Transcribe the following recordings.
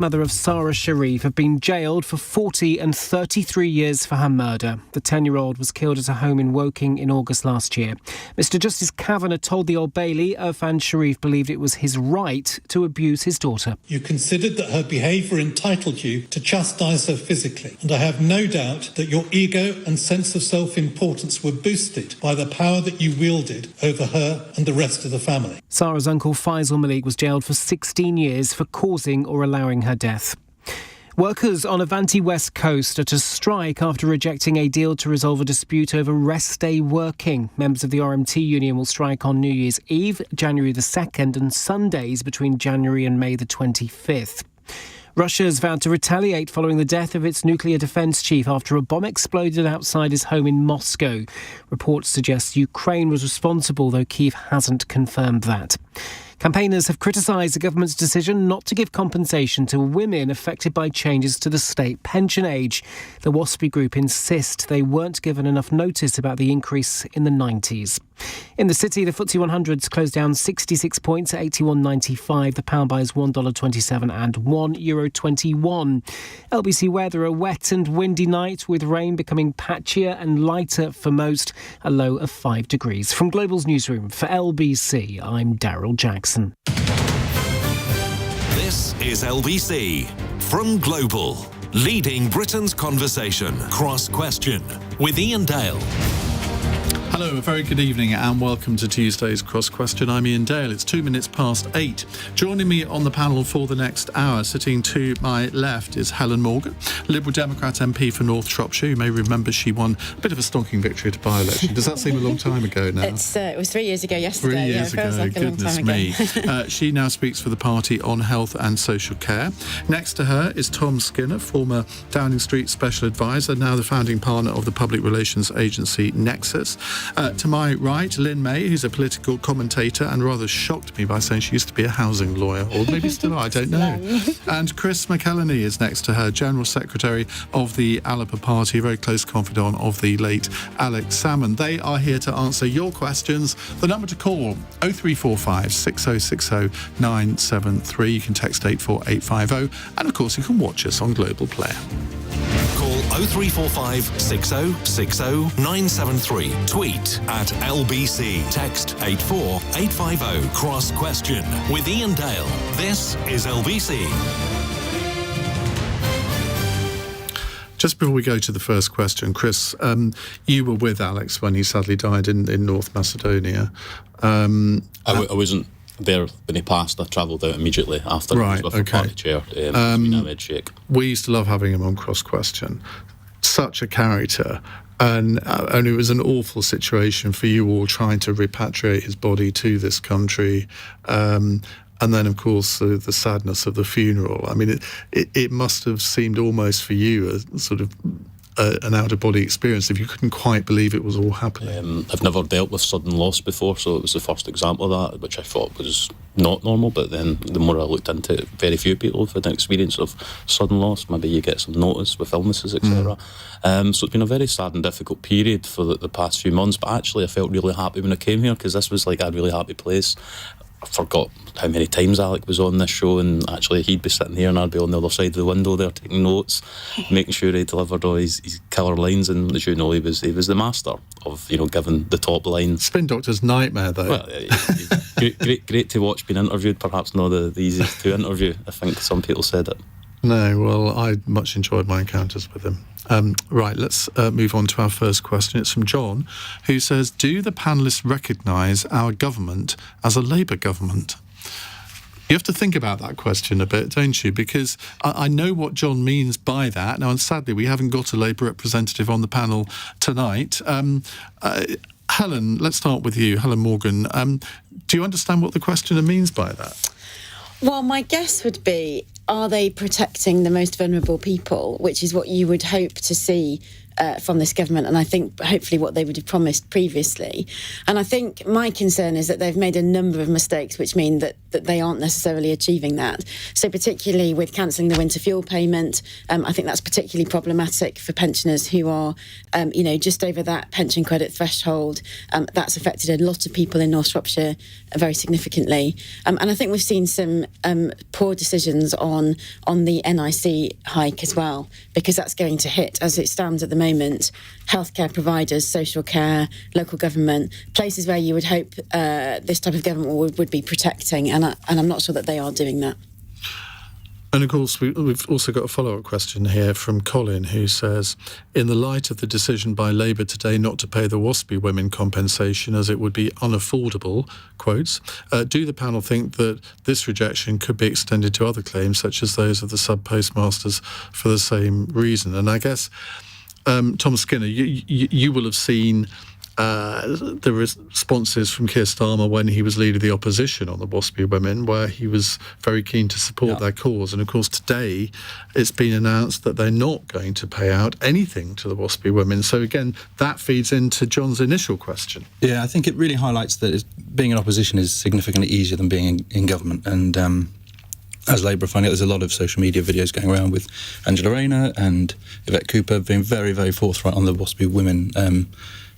Mother of Sarah Sharif have been jailed for 40 and 33 years for her murder. The 10-year-old was killed at a home in Woking in August last year. Mr Justice Kavanagh told the Old Bailey Irfan Sharif believed it was his right to abuse his daughter. You considered that her behaviour entitled you to chastise her physically, and I have no doubt that your ego and sense of self-importance were boosted by the power that you wielded over her and the rest of the family. Sarah's uncle Faisal Malik was jailed for 16 years for causing or allowing her death. Workers on Avanti West Coast are to strike after rejecting a deal to resolve a dispute over rest day working. Members of the RMT union will strike on New Year's Eve, January the 2nd, and Sundays between January and May the 25th. Russia's vowed to retaliate following the death of its nuclear defence chief after a bomb exploded outside his home in Moscow. Reports suggest Ukraine was responsible, though Kyiv hasn't confirmed that. Campaigners have criticised the government's decision not to give compensation to women affected by changes to the state pension age. The WASPI group insist they weren't given enough notice about the increase in the 90s. In the city, the FTSE 100's closed down 66 points at 81.95. The pound buys $1.27 and €1.21. LBC weather, a wet and windy night with rain becoming patchier and lighter for most, a low of 5 degrees. From Global's newsroom for LBC, I'm Daryl Jackson. This is LBC from Global, leading Britain's conversation. Cross Question with Iain Dale. Hello, a very good evening and welcome to Tuesday's Cross Question. I'm Iain Dale. It's 2 minutes past 8. Joining me on the panel for the next hour, sitting to my left, is Helen Morgan, Liberal Democrat MP for North Shropshire. You may remember she won a bit of a stonking victory at a by-election. Does that seem a long time ago now? It was 3 years ago yesterday. 3 years ago, feels like a long time goodness ago. me. She now speaks for the party on health and social care. Next to her is Tom Skinner, former Downing Street Special Advisor, now the founding partner of the public relations agency Nexus. To my right, Lin Mei, who's a political commentator and rather shocked me by saying she used to be a housing lawyer, or maybe still are, I don't know. And Chris McEleny is next to her, General Secretary of the Alba party, a very close confidant of the late Alex Salmond. They are here to answer your questions. The number to call, 0345 6060 973. You can text 84850, and of course you can watch us on Global Player. Call 0345 6060 973. Tweet at LBC. Text 84850. Cross Question with Iain Dale. This is LBC. Just before we go to the first question, Chris, you were with Alex when he sadly died in North Macedonia. I wasn't there when he passed. I travelled out immediately after. Right, with the party chair. We used to love having him on Cross Question. Such a character. And it was an awful situation for you all trying to repatriate his body to this country. And then, of course, the sadness of the funeral. I mean, it must have seemed almost for you a sort of an out-of-body experience if you couldn't quite believe it was all happening. I've never dealt with sudden loss before, so it was the first example of that, which I thought was not normal. But then the more I looked into it, very few people have had an experience of sudden loss. Maybe you get some notice with illnesses, etc. So it's been a very sad and difficult period for the past few months. But actually, I felt really happy when I came here, because this was like a really happy place. I forgot how many times Alec was on this show, and actually he'd be sitting here and I'd be on the other side of the window there taking notes, making sure he delivered all his killer lines. And as you know, he was the master of giving the top line. Spin Doctor's nightmare, though. Well, great to watch being interviewed. Perhaps not the easiest to interview. I think some people said it. No, well, I much enjoyed my encounters with him. Right, let's move on to our first question. It's from John, who says, do the panellists recognise our government as a Labour government? You have to think about that question a bit, don't you? Because I know what John means by that. Now, and sadly, we haven't got a Labour representative on the panel tonight. Helen, let's start with you, Helen Morgan. Do you understand what the questioner means by that? Well, my guess would be, are they protecting the most vulnerable people, which is what you would hope to see from this government, and I think hopefully what they would have promised previously. And I think my concern is that they've made a number of mistakes, which mean that they aren't necessarily achieving that. So particularly with cancelling the winter fuel payment, I think that's particularly problematic for pensioners who are, just over that pension credit threshold. That's affected a lot of people in North Shropshire very significantly. And I think we've seen some poor decisions on the NIC hike as well, because that's going to hit, as it stands at the moment, healthcare providers, social care, local government, places where you would hope this type of government would be protecting, and I'm not sure that they are doing that. And of course, we've also got a follow-up question here from Colin, who says, in the light of the decision by Labour today not to pay the WASPI women compensation as it would be unaffordable, quotes, do the panel think that this rejection could be extended to other claims, such as those of the sub-postmasters, for the same reason? And I guess, Tom Skinner, you will have seen the responses from Keir Starmer when he was leader of the opposition on the WASPI women, where he was very keen to support their cause. And of course, today it's been announced that they're not going to pay out anything to the WASPI women. So again, that feeds into John's initial question. Yeah, I think it really highlights that being in opposition is significantly easier than being in government. And as Labour are finding out, there's a lot of social media videos going around with Angela Rayner and Yvette Cooper being very, very forthright on the WASPI women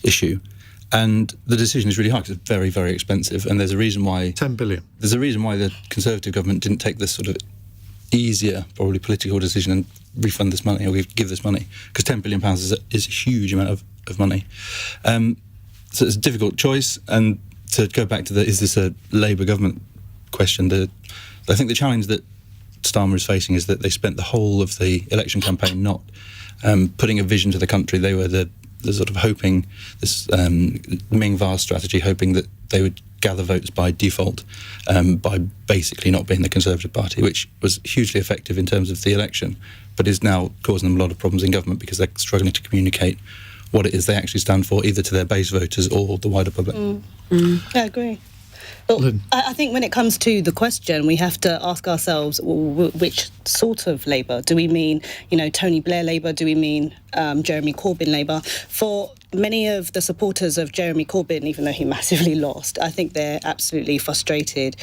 issue. And the decision is really hard because it's very, very expensive. And there's a reason why... 10 billion. There's a reason why the Conservative government didn't take this sort of easier, probably political decision and refund this money or give this money. Because £10 billion is a huge amount of money. So it's a difficult choice. And to go back to is this a Labour government question, I think the challenge that Starmer is facing is that they spent the whole of the election campaign not putting a vision to the country. They were the sort of hoping, this Ming Vast strategy, hoping that they would gather votes by default by basically not being the Conservative Party, which was hugely effective in terms of the election, but is now causing them a lot of problems in government because they're struggling to communicate what it is they actually stand for, either to their base voters or the wider public. I agree. Well, I think when it comes to the question, we have to ask ourselves, which sort of Labour? Do we mean, Tony Blair Labour? Do we mean Jeremy Corbyn Labour? For many of the supporters of Jeremy Corbyn, even though he massively lost, I think they're absolutely frustrated.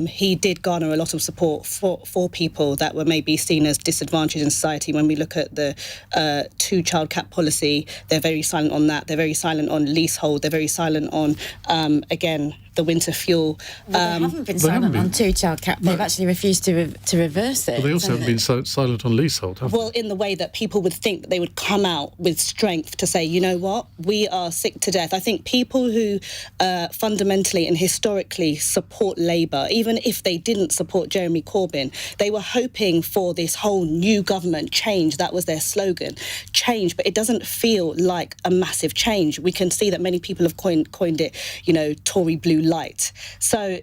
He did garner a lot of support for people that were maybe seen as disadvantaged in society. When we look at the two-child cap policy, they're very silent on that. They're very silent on leasehold. They're very silent on, again, the winter fuel. They haven't been silent on two-child cap. They've actually refused to reverse it. Well, they also haven't been silent on leasehold, have they? Well, in the way that people would think that they would come out with strength to say, you know what, we are sick to death. I think people who fundamentally and historically support Labour, even if they didn't support Jeremy Corbyn, they were hoping for this whole new government change. That was their slogan, change. But it doesn't feel like a massive change. We can see that many people have coined it, Tory blue light. So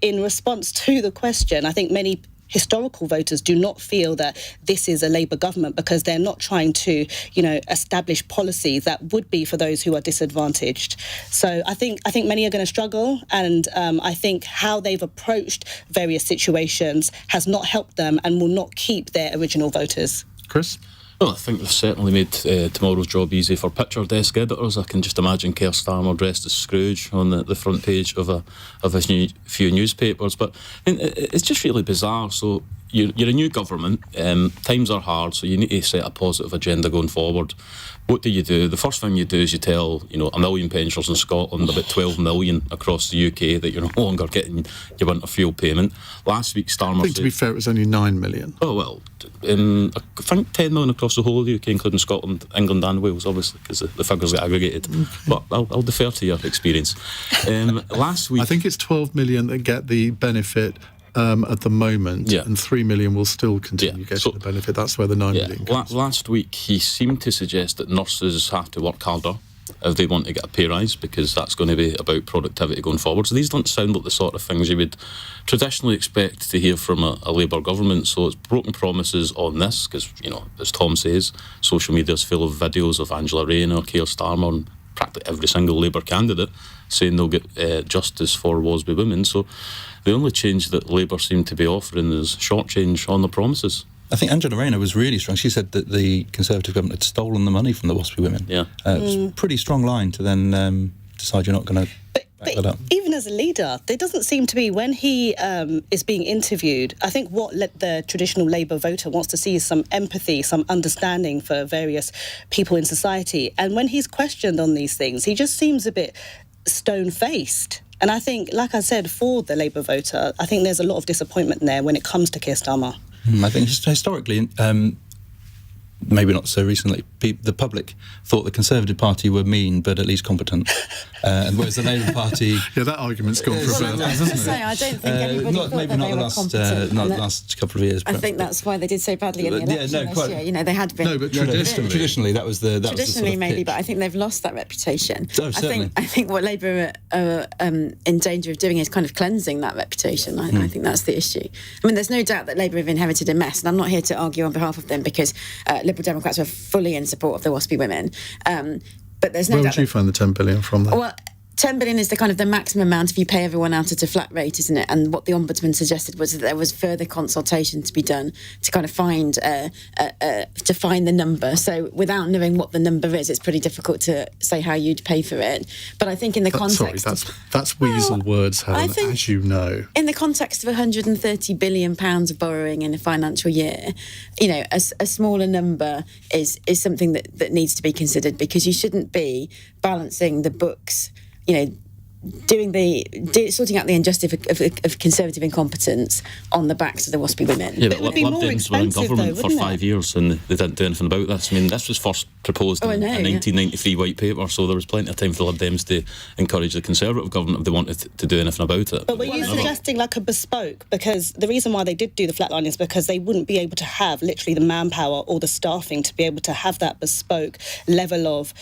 in response to the question, I think many historical voters do not feel that this is a Labour government because they're not trying to, establish policies that would be for those who are disadvantaged. So I think many are going to struggle, and I think how they've approached various situations has not helped them and will not keep their original voters. Chris? Well, I think they've certainly made tomorrow's job easy for picture desk editors. I can just imagine Keir Starmer dressed as Scrooge on the front page of a few newspapers. But it's just really bizarre. So you're a new government. Times are hard, so you need to set a positive agenda going forward. What do? The first thing you do is you tell, 1 million pensioners in Scotland, about 12 million across the UK, that you're no longer getting your winter fuel payment. Last week, Starmer I think, to be fair, it was only 9 million. Oh, well, I think 10 million across the whole of the UK, including Scotland, England and Wales, obviously, because the figures get aggregated. Okay. But I'll defer to your experience. Last week... I think it's 12 million that get the benefit at the moment, and 3 million will still continue getting the benefit. That's where the 9 million comes. Last week, he seemed to suggest that nurses have to work harder if they want to get a pay rise, because that's going to be about productivity going forward. So these don't sound like the sort of things you would traditionally expect to hear from a Labour government. So it's broken promises on this, because, as Tom says, social media is full of videos of Angela Rayner, Keir Starmer, and practically every single Labour candidate saying they'll get justice for WASPI women. So the only change that Labour seem to be offering is short change on the promises. I think Angela Rayner was really strong. She said that the Conservative government had stolen the money from the WASPy women. Yeah. It was a pretty strong line to then decide you're not going to back that up. Even as a leader, there doesn't seem to be, when he is being interviewed, I think what the traditional Labour voter wants to see is some empathy, some understanding for various people in society. And when he's questioned on these things, he just seems a bit stone-faced. And I think, like I said, for the Labour voter, I think there's a lot of disappointment there when it comes to Keir Starmer. I think historically, maybe not so recently, the public thought the Conservative Party were mean but at least competent, and whereas the Labour Party... Yeah, that argument's gone for a bit, hasn't it? I don't think anybody thought maybe that not they the were last, competent. not the last couple of years. I think that's why they did so badly in the election this year. You know, they had been... No, but traditionally that was the traditionally sort of maybe, pitch. but I think they've lost that reputation. Oh, certainly. I think what Labour are in danger of doing is kind of cleansing that reputation. I think that's the issue. I mean, there's no doubt that Labour have inherited a mess, and I'm not here to argue on behalf of them because Liberal Democrats were fully in support of the WASPy women. But there's no Where doubt would you find the 10 billion from that? Well, 10 billion is the kind of the maximum amount if you pay everyone out at a flat rate, isn't it? And what the Ombudsman suggested was that there was further consultation to be done to kind of find the number. So without knowing what the number is, it's pretty difficult to say how you'd pay for it. But I think in the context... Sorry, that's weasel words, Helen, as you know. In the context of £130 billion of borrowing in a financial year, you know, a smaller number is something that needs to be considered, because you shouldn't be balancing the books, you know, sorting out the injustice of Conservative incompetence on the backs of the WASPy women. Yeah, but it would be Lib more Dems were in expensive, government though, for wouldn't 5 years and they didn't do anything about this. I mean, this was first proposed in a 1993 white paper, so there was plenty of time for Lib Dems to encourage the Conservative government if they wanted to do anything about it. But were you suggesting like a bespoke? Because the reason why they did do the flatline is because they wouldn't be able to have literally the manpower or the staffing to be able to have that bespoke level of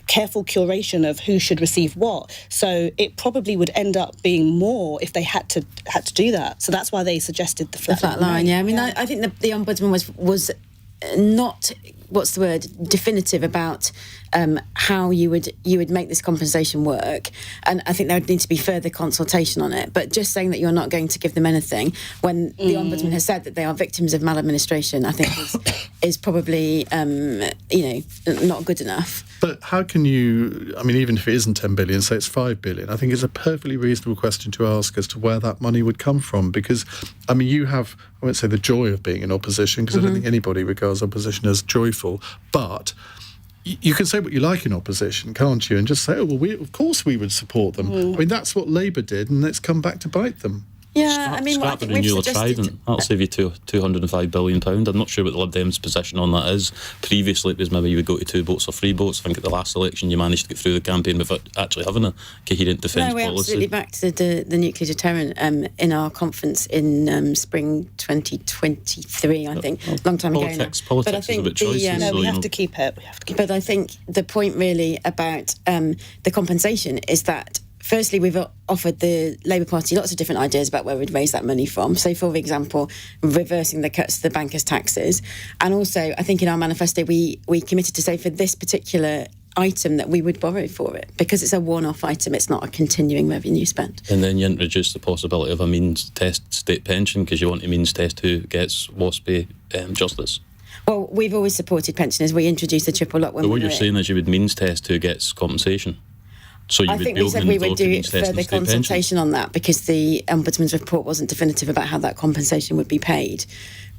careful curation of who should receive what. So it probably would end up being more if they had to do that. So that's why they suggested the flat line. Yeah, I mean, I think the Ombudsman was not, what's the word, definitive about how you would make this compensation work, and I think there would need to be further consultation on it. But just saying that you're not going to give them anything when the Ombudsman has said that they are victims of maladministration, I think is probably not good enough. But how can you, I mean, even if it isn't 10 billion, say it's 5 billion, I think it's a perfectly reasonable question to ask as to where that money would come from. Because, I mean, you have, I won't say the joy of being in opposition, because I don't think anybody regards opposition as joyful, but you can say what you like in opposition, can't you? And just say, oh, well, of course we would support them. I mean, that's what Labour did, and it's come back to bite them. Yeah, I mean, scrap the renewal of Trident. That'll save you £205 billion. I'm not sure what the Lib Dems' position on that is. Previously, it was maybe you would go to 2 votes or 3 votes. I think at the last election, you managed to get through the campaign without actually having a coherent defence policy. No, we absolutely backed the nuclear deterrent in our conference in spring 2023, I think. Long time ago now. Politics but I think is about choices. No, we have to keep it. But I think the point really about the compensation is that firstly, we've offered the Labour Party lots of different ideas about where we'd raise that money from. So, for example, reversing the cuts to the bankers' taxes. And also, I think in our manifesto, we committed to say for this particular item that we would borrow for it, because it's a one-off item, it's not a continuing revenue spend. And then you introduce the possibility of a means test state pension, because you want to means test who gets WASPy justice. Well, we've always supported pensioners. We introduced the triple lock when but we what were you're saying is you would means test who gets compensation. So you I think we said we would do further consultation on that, because the Ombudsman's report wasn't definitive about how that compensation would be paid.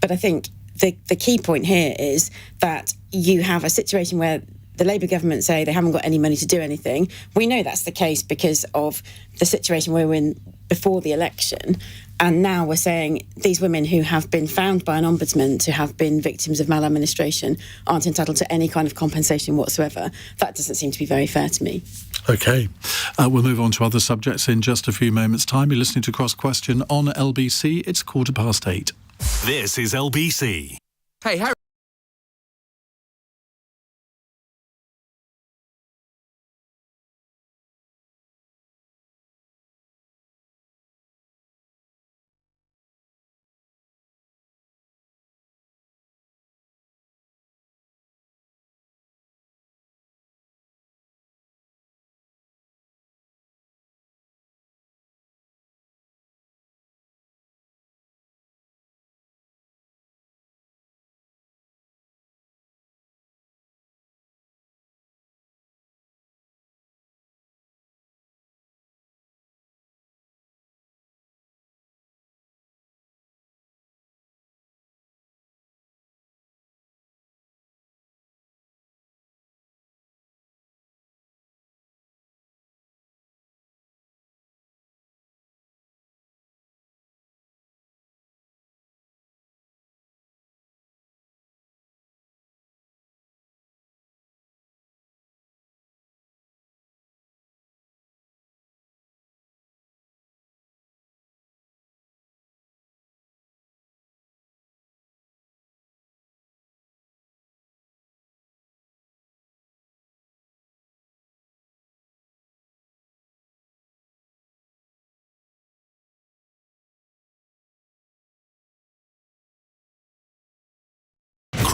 But I think the key point here is that you have a situation where the Labour government say they haven't got any money to do anything. We know that's the case because of the situation we were in before the election. And now we're saying these women who have been found by an ombudsman to have been victims of maladministration aren't entitled to any kind of compensation whatsoever. That doesn't seem to be very fair to me. OK. We'll move on to other subjects in just a few moments' time. You're listening to Cross Question on LBC. It's 8:15. This is LBC. Hey, Harry.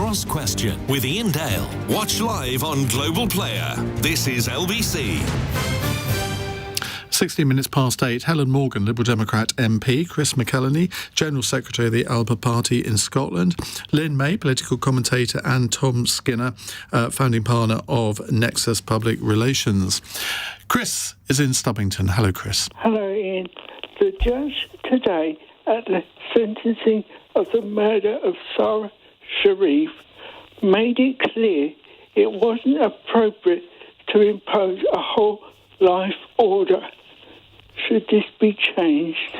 Cross Question with Iain Dale. Watch live on Global Player. This is LBC. 16 minutes past 8, Helen Morgan, Liberal Democrat MP, Chris McEleny, General Secretary of the Alba Party in Scotland, Lin Mei, political commentator, and Tom Skinner, founding partner of Nexus Public Relations. Chris is in Stubbington. Hello, Chris. Hello, Ian. The judge today at the sentencing of the murder of Sarah Sharif made it clear it wasn't appropriate to impose a whole life order. Should this be changed?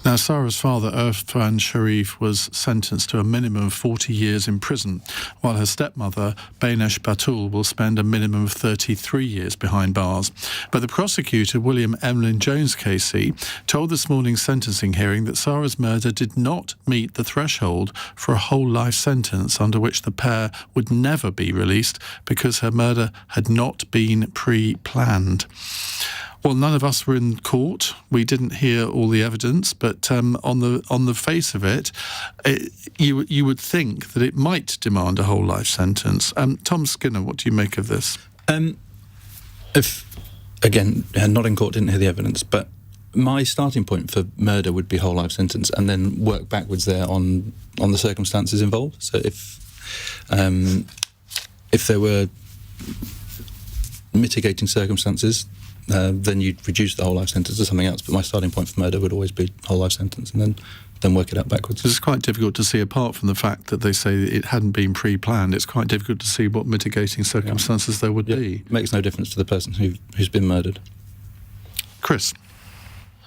Now, Sarah's father, Irfan Sharif, was sentenced to a minimum of 40 years in prison, while her stepmother, Banesh Batul, will spend a minimum of 33 years behind bars. But the prosecutor, William Emlyn Jones KC, told this morning's sentencing hearing that Sarah's murder did not meet the threshold for a whole life sentence under which the pair would never be released because her murder had not been pre-planned. Well, none of us were in court. We didn't hear all the evidence, but on the face of it, you would think that it might demand a whole life sentence. Tom Skinner, what do you make of this? If again, not in court, didn't hear the evidence, but my starting point for murder would be whole life sentence, and then work backwards there on the circumstances involved. So if there were mitigating circumstances, then you'd reduce the whole life sentence to something else. But my starting point for murder would always be whole life sentence, and then work it out backwards. It's quite difficult to see, apart from the fact that they say it hadn't been pre-planned, it's quite difficult to see what mitigating circumstances there would be. It makes no difference to the person who's been murdered. Chris?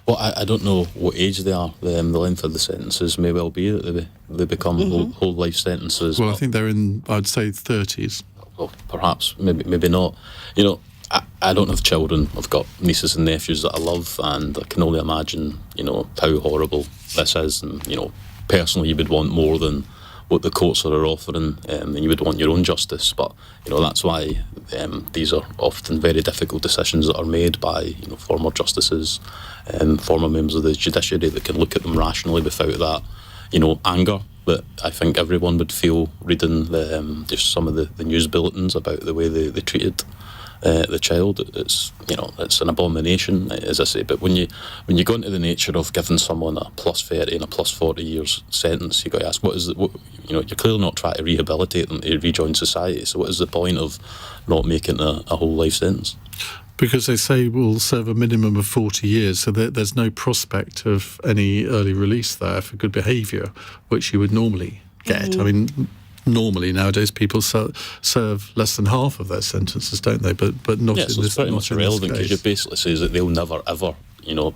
Well, I don't know what age they are. The length of the sentences may well be that they become whole life sentences. Well, I think they're in, I'd say, 30s. Well, perhaps, maybe not. You know, I don't have children. I've got nieces and nephews that I love, and I can only imagine, how horrible this is. And, personally, you would want more than what the courts are offering, and you would want your own justice. But, that's why these are often very difficult decisions that are made by, former justices and former members of the judiciary that can look at them rationally without that, anger that I think everyone would feel reading just some of the news bulletins about the way they treated the child. It's an abomination, as I say. But when you go into the nature of giving someone a plus 30 and a plus 40 years sentence, you got to ask, you're clearly not trying to rehabilitate them to rejoin society. So what is the point of not making a whole life sentence? Because they say we'll serve a minimum of 40 years, so there's no prospect of any early release there for good behaviour, which you would normally get. I mean, normally nowadays people serve less than half of their sentences, don't they? But not in this case. It's pretty much irrelevant, because it basically says that they'll never ever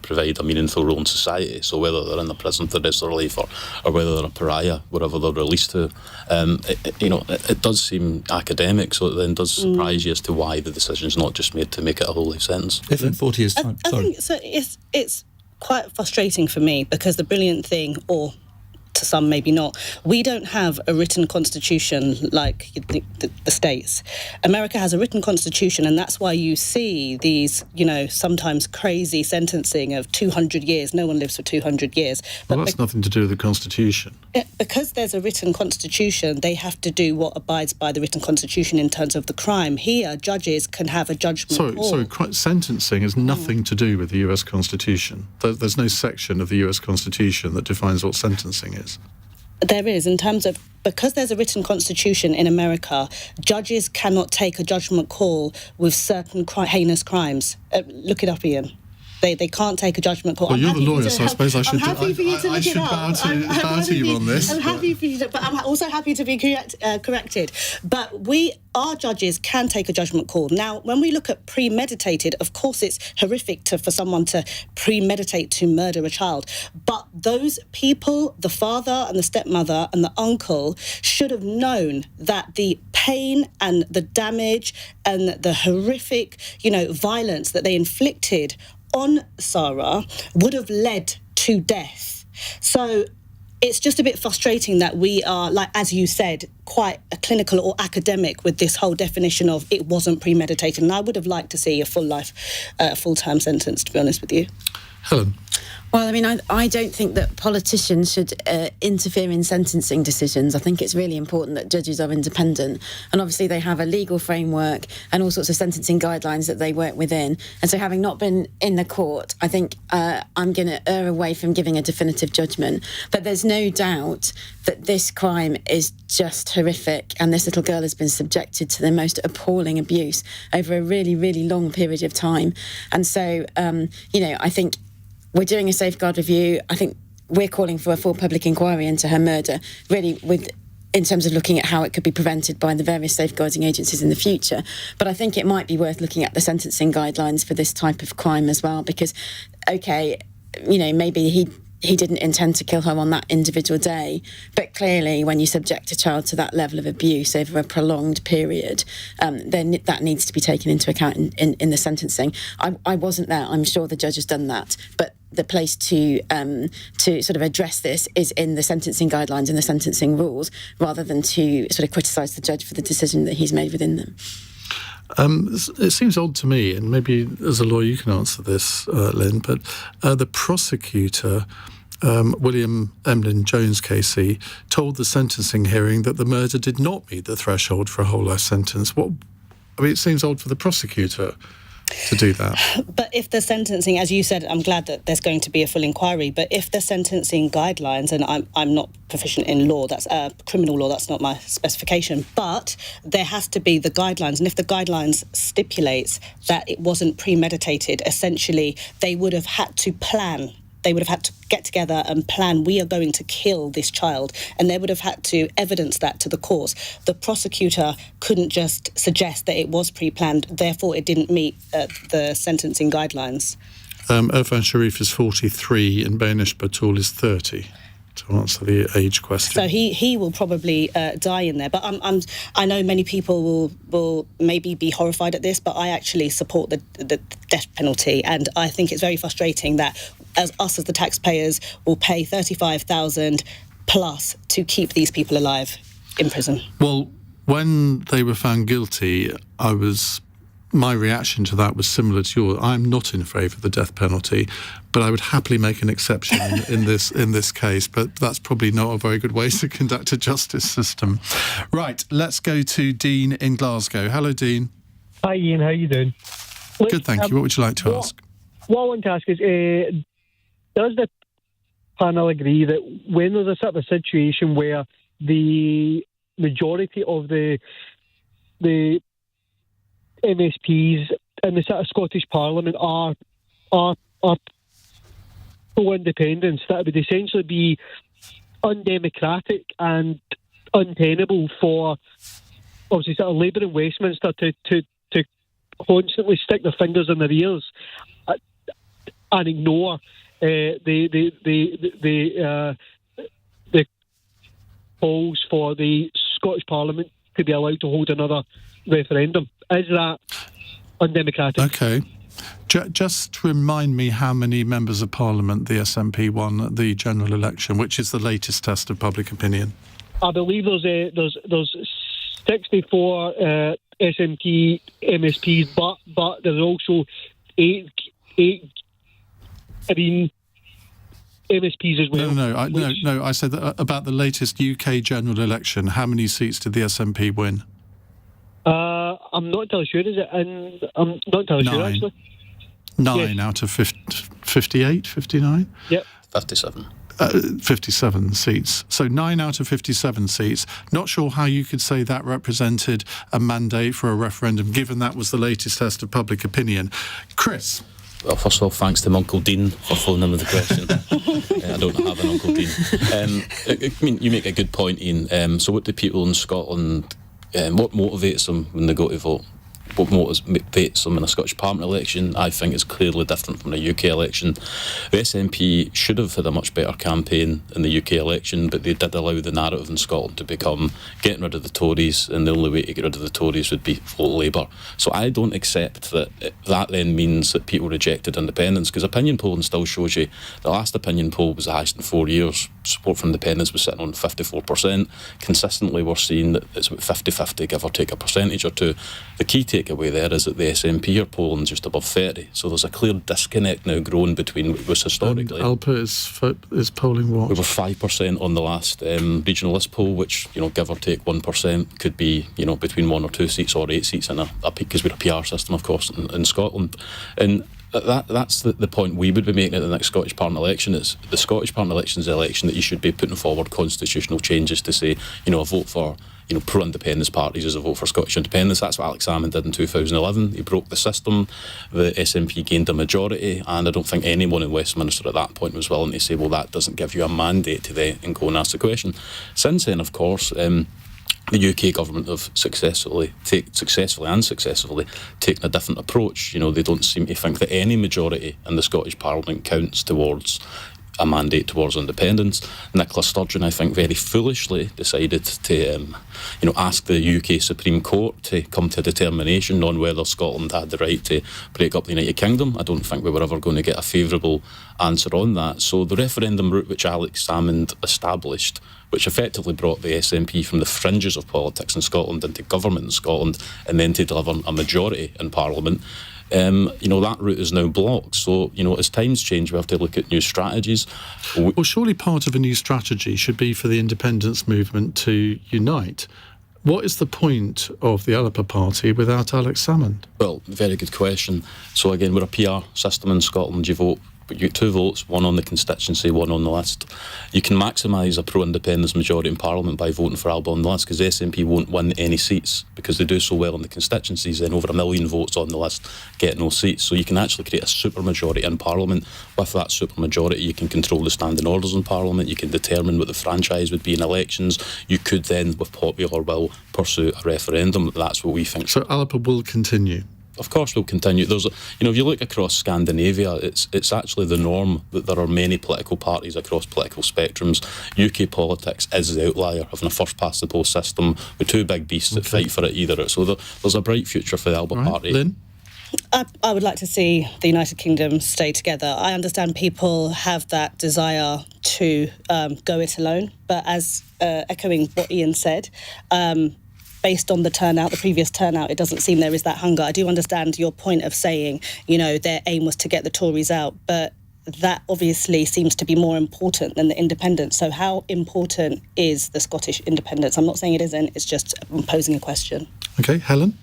provide a meaningful role in society. So whether they're in the prison for the rest of their life or whether they're a pariah, wherever they're released to, it does seem academic. So it then does surprise you as to why the decision's not just made to make it a whole life sentence. If in 40 years' time, I think so. It's quite frustrating for me, because the brilliant thing, or to some maybe not, we don't have a written constitution like the States. America has a written constitution, and that's why you see these, sometimes crazy sentencing of 200 years. No one lives for 200 years. Well, that's nothing to do with the constitution. Because there's a written constitution, they have to do what abides by the written constitution in terms of the crime. Here, judges can have a judgment call. Sorry, sentencing has nothing to do with the US Constitution. There's no section of the US Constitution that defines what sentencing is. There is, in terms of, because there's a written constitution in America, judges cannot take a judgment call with certain heinous crimes. Look it up, Ian. They can't take a judgment call. Well, you're the lawyer, so I suppose I should. I'm happy for you to look it up. bow to you on this. I'm happy for you to, but I'm also happy to be corrected. But our judges can take a judgment call. Now, when we look at premeditated, of course, it's horrific for someone to premeditate to murder a child. But those people, the father and the stepmother and the uncle, should have known that the pain and the damage and the horrific, violence that they inflicted on Sarah would have led to death. So it's just a bit frustrating that we are, like, as you said, quite a clinical or academic with this whole definition of it wasn't premeditated. And I would have liked to see a full-term sentence, to be honest with you. Helen? Well, I mean, I don't think that politicians should interfere in sentencing decisions. I think it's really important that judges are independent. And obviously they have a legal framework and all sorts of sentencing guidelines that they work within. And so having not been in the court, I think I'm going to err away from giving a definitive judgment. But there's no doubt that this crime is just horrific. And this little girl has been subjected to the most appalling abuse over a really, really long period of time. And so, I think we're doing a safeguard review. I think we're calling for a full public inquiry into her murder, really in terms of looking at how it could be prevented by the various safeguarding agencies in the future. But I think it might be worth looking at the sentencing guidelines for this type of crime as well, because, maybe he didn't intend to kill her on that individual day, but clearly when you subject a child to that level of abuse over a prolonged period, then that needs to be taken into account in the sentencing. I wasn't there. I'm sure the judge has done that, but the place to sort of address this is in the sentencing guidelines and the sentencing rules, rather than to sort of criticise the judge for the decision that he's made within them. It seems odd to me, and maybe as a lawyer you can answer this, Lynn, but the prosecutor, William Emlyn Jones KC, told the sentencing hearing that the murder did not meet the threshold for a whole life sentence. It seems odd for the prosecutor to do that. But if the sentencing, as you said, I'm glad that there's going to be a full inquiry, but if the sentencing guidelines, and I'm not proficient in law, that's criminal law, that's not my specification, but there has to be the guidelines, and if the guidelines stipulates that it wasn't premeditated, essentially they would have had to plan. They would have had to get together and plan, we are going to kill this child, and they would have had to evidence that to the courts. The prosecutor couldn't just suggest that it was pre-planned, therefore it didn't meet the sentencing guidelines. Irfan Sharif is 43 and Banish Batul is 30. To answer the age question. So he will probably die in there. But I know many people will maybe be horrified at this, but I actually support the death penalty, and I think it's very frustrating that as the taxpayers will pay $35,000 plus to keep these people alive in prison. Well, when they were found guilty, my reaction to that was similar to yours. I'm not in favour of the death penalty, but I would happily make an exception in this case. But that's probably not a very good way to conduct a justice system. Right, let's go to Dean in Glasgow. Hello, Dean. Hi, Ian. How are you doing? Good, thank you. What would you like to ask? What I want to ask is, does the panel agree that when there's a sort of situation where the majority of the MSPs in the sort of Scottish Parliament are pro-independence, that it would essentially be undemocratic and untenable for obviously sort of Labour in Westminster to constantly stick their fingers in their ears and ignore the calls for the Scottish Parliament to be allowed to hold another referendum. Is that undemocratic? Okay. Just remind me how many members of Parliament the SNP won at the general election, which is the latest test of public opinion. I believe there's 64 SNP MSPs, but there's also eight Green MSPs as well. No. I said that about the latest UK general election. How many seats did the SNP win? I'm not entirely sure, is it? And I'm not entirely sure, actually. 9 out of 58, 59? Yep. 57. 57 seats. So 9 out of 57 seats. Not sure how you could say that represented a mandate for a referendum, given that was the latest test of public opinion. Chris? Well, first of all, thanks to Uncle Dean for phoning in with the question. I don't have an Uncle Dean. I mean, you make a good point, Ian. So what do people in Scotland... what motivates them when they go to vote? What motivates them in a Scottish Parliament election, I think, is clearly different from the UK election. The SNP should have had a much better campaign in the UK election, but they did allow the narrative in Scotland to become getting rid of the Tories, and the only way to get rid of the Tories would be vote Labour. So I don't accept that that then means that people rejected independence, because opinion polling still shows you the last opinion poll was the highest in 4 years. Support for independence was sitting on 54%. Consistently, we're seeing that it's about 50-50, give or take a percentage or two. The key take takeaway there is that the SNP are polling just above 30. So there's a clear disconnect now grown between what was historically. And Alba is polling what? We were 5% on the last regional list poll, which, give or take 1%, could be, between 1 or 2 seats or 8 seats in a because we're a PR system, of course, in Scotland. And that's the point we would be making at the next Scottish Parliament election. Is the Scottish Parliament election is the election that you should be putting forward constitutional changes to say, a vote for pro-independence parties is a vote for Scottish independence. That's what Alex Salmond did in 2011. He broke the system. The SNP gained a majority, and I don't think anyone in Westminster at that point was willing to say, well, that doesn't give you a mandate to then go and ask the question. Since then, of course, the UK government have successfully and unsuccessfully taken a different approach. They don't seem to think that any majority in the Scottish Parliament counts towards a mandate towards independence. Nicola Sturgeon, I think, very foolishly decided to ask the UK Supreme Court to come to a determination on whether Scotland had the right to break up the United Kingdom. I don't think we were ever going to get a favourable answer on that. So the referendum route which Alex Salmond established, which effectively brought the SNP from the fringes of politics in Scotland into government in Scotland and then to deliver a majority in Parliament, that route is now blocked. So, as times change, we have to look at new strategies. Well, surely part of a new strategy should be for the independence movement to unite. What is the point of the Alba party without Alex Salmond? Well, very good question. So again, we're a PR system in Scotland. You vote, but you get 2 votes, one on the constituency, one on the list. You can maximise a pro-independence majority in Parliament by voting for Alba on the list, because the SNP won't win any seats because they do so well in the constituencies. Then over 1 million votes on the list get no seats. So you can actually create a supermajority in Parliament. With that supermajority, you can control the standing orders in Parliament. You can determine what the franchise would be in elections. You could then, with popular will, pursue a referendum. That's what we think. So Alba will continue? Of course we'll continue. There's if you look across Scandinavia, it's actually the norm that there are many political parties across political spectrums. UK politics is the outlier, having a first past the post system with 2 big beasts that fight for it either. So there's a bright future for the Alba party. Lynn? I would like to see the United Kingdom stay together. I understand people have that desire to go it alone, but as echoing what Iain said, based on the turnout, the previous turnout, it doesn't seem there is that hunger. I do understand your point of saying, their aim was to get the Tories out, but that obviously seems to be more important than the independence. So how important is the Scottish independence? I'm not saying it isn't, it's just posing a question. OK, Helen?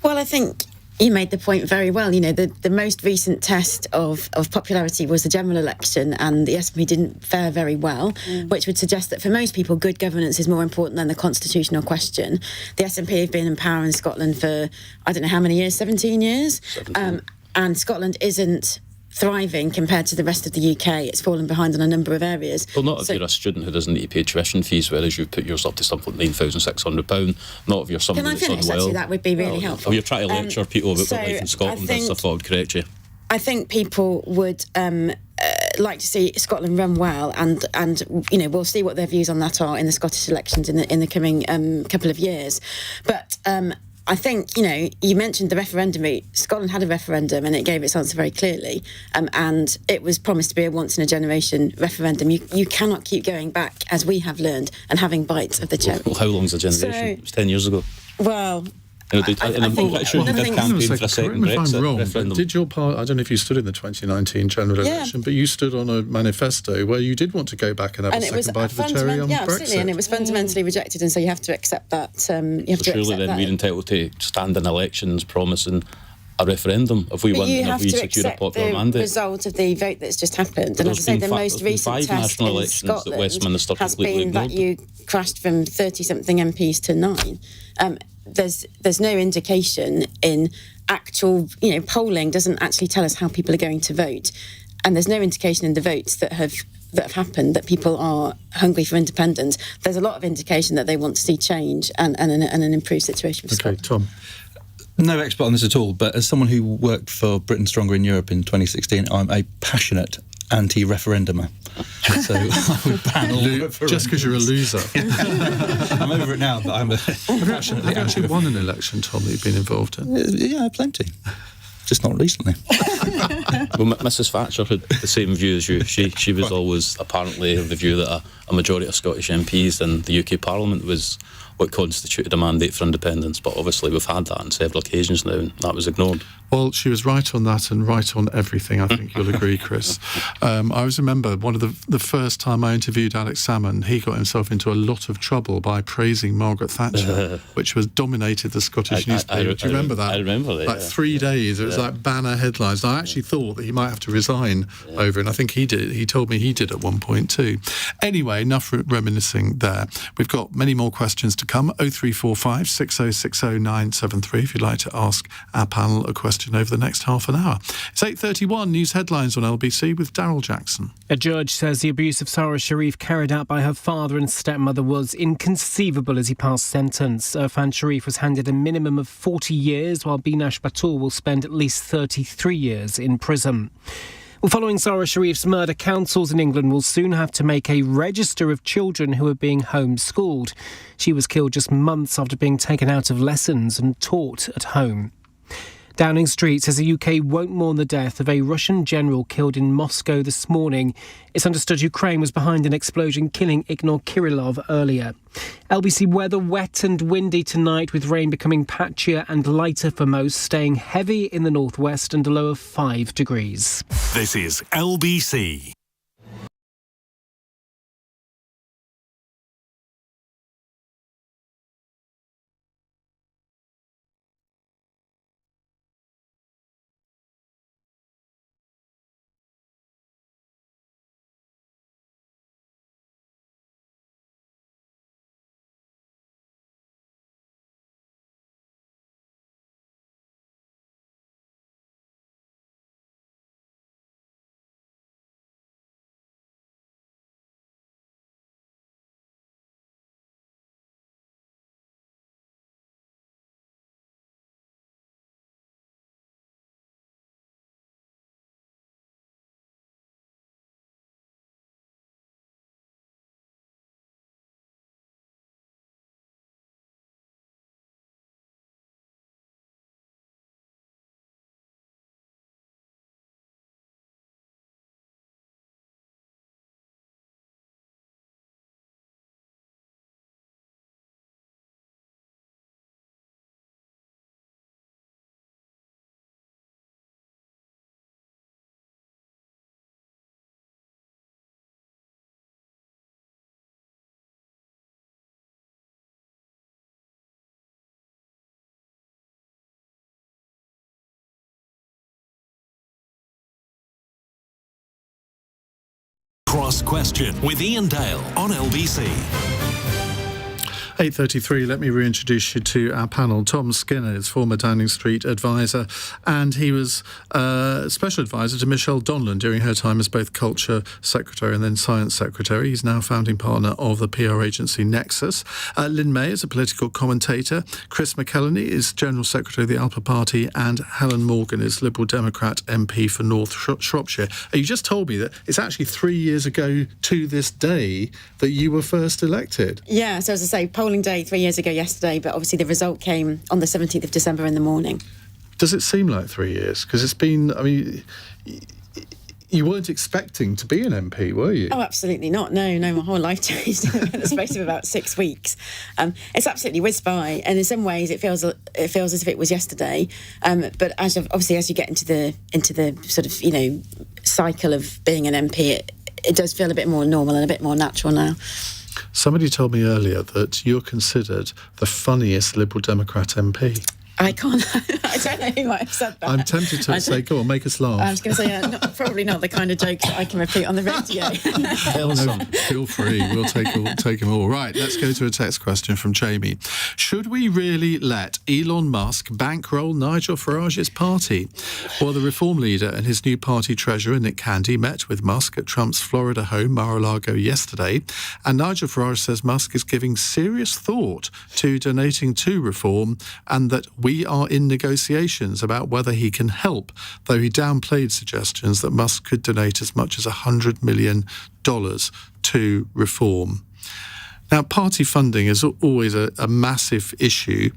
Well, I think you made the point very well. The most recent test of popularity was the general election, and the SNP didn't fare very well, which would suggest that for most people, good governance is more important than the constitutional question. The SNP have been in power in Scotland for, I don't know how many years, 17 years? 17. And Scotland isn't thriving compared to the rest of the UK. It's fallen behind in a number of areas. Well, not if you're a student who doesn't need to pay tuition fees, whereas you've put yours up to something like £9,600. Not if you're somebody that's unwell. Actually, that would be really helpful. You're trying to lecture people about life in Scotland, I thought I would correct you. I think people would like to see Scotland run well, and we'll see what their views on that are in the Scottish elections in the coming couple of years. But I think, you mentioned the referendum. Scotland had a referendum and it gave its answer very clearly. And it was promised to be a once-in-a-generation referendum. You cannot keep going back, as we have learned, and having bites of the cherry. Well, how long's a generation? It was 10 years ago. Well, I'm pretty sure you did campaign for a second Brexit referendum. Did your party, I don't know if you stood in the 2019 general election, but you stood on a manifesto where you did want to go back and have a second bite of the cherry on Brexit. Absolutely, and it was fundamentally rejected, and so you have to accept that. Surely then we're entitled to stand in elections promising a referendum if we win and if we secure a popular mandate. The result of the vote that's just happened, and as I say, the most recent test in Scotland has been that you crashed from 30-something MPs to 9. There's no indication in actual, polling doesn't actually tell us how people are going to vote, and there's no indication in the votes that have happened that people are hungry for independence. There's a lot of indication that they want to see change and an improved situation for Scotland. Tom. No expert on this at all, but as someone who worked for Britain Stronger in Europe in 2016, I'm a passionate anti-referendumer. So I would ban all referendums. Just because you're a loser. I'm over it now, but I'm passionately Have you actually won an election, Tom, that you've been involved in? Yeah, plenty. Just not recently. Well, Mrs. Thatcher had the same view as you. She was always apparently of the view that a a majority of Scottish MPs in the UK Parliament was what constituted a mandate for independence. But obviously we've had that on several occasions now, and that was ignored. Well, she was right on that and right on everything, I think you'll agree, Chris. I always remember one of the first time I interviewed Alex Salmond, he got himself into a lot of trouble by praising Margaret Thatcher, which was dominated the Scottish newspaper. Do you remember that? I remember that. Like 3 days, it was like banner headlines. I actually thought that he might have to resign over it, and I think he did. He told me he did at one point too. Anyway, enough reminiscing there. We've got many more questions to come. 0345 6060 973 if you'd like to ask our panel a question over the next half an hour. It's 8:31, news headlines on LBC with Daryl Jackson. A judge says the abuse of Sarah Sharif carried out by her father and stepmother was inconceivable as he passed sentence. Irfan Sharif was handed a minimum of 40 years, while Binash Batul will spend at least 33 years in prison. Well, following Sarah Sharif's murder, councils in England will soon have to make a register of children who are being homeschooled. She was killed just months after being taken out of lessons and taught at home. Downing Street says the UK won't mourn the death of a Russian general killed in Moscow this morning. It's understood Ukraine was behind an explosion killing Igor Kirillov earlier. LBC weather, wet and windy tonight, with rain becoming patchier and lighter for most, staying heavy in the northwest and a low of 5 degrees. This is LBC. Cross Question with Iain Dale on LBC. 8:33, let me reintroduce you to our panel. Tom Skinner is former Downing Street advisor, and he was special advisor to Michelle Donlan during her time as both Culture Secretary and then Science Secretary. He's now founding partner of the PR agency Nexus. Lin Mei is a political commentator. Chris McEleny is General Secretary of the Alba Party, and Helen Morgan is Liberal Democrat MP for North Shropshire. You just told me that it's actually 3 years ago to this day that you were first elected. Yeah, so as I say, polling day 3 years ago yesterday, but obviously the result came on the 17th of December in the morning. Does it seem like 3 years? Because it's been, I mean, you weren't expecting to be an MP, were you? Oh, absolutely not. No, my whole life changed in the space of about 6 weeks. It's absolutely whizzed by, and in some ways it feels as if it was yesterday. But as you get into the sort of cycle of being an MP, it does feel a bit more normal and a bit more natural now. Somebody told me earlier that you're considered the funniest Liberal Democrat MP. I can't. I don't know who might have said that. I'm tempted to say, go on, make us laugh. I was going to say, probably not the kind of jokes that I can repeat on the radio. No, feel free. We'll take them all. Right, let's go to a text question from Jamie. Should we really let Elon Musk bankroll Nigel Farage's party? Well, the Reform leader and his new party treasurer, Nick Candy, met with Musk at Trump's Florida home, Mar-a-Lago, yesterday. And Nigel Farage says Musk is giving serious thought to donating to Reform, and that we are in negotiations about whether he can help, though he downplayed suggestions that Musk could donate as much as $100 million to Reform. Now, party funding is always a massive issue,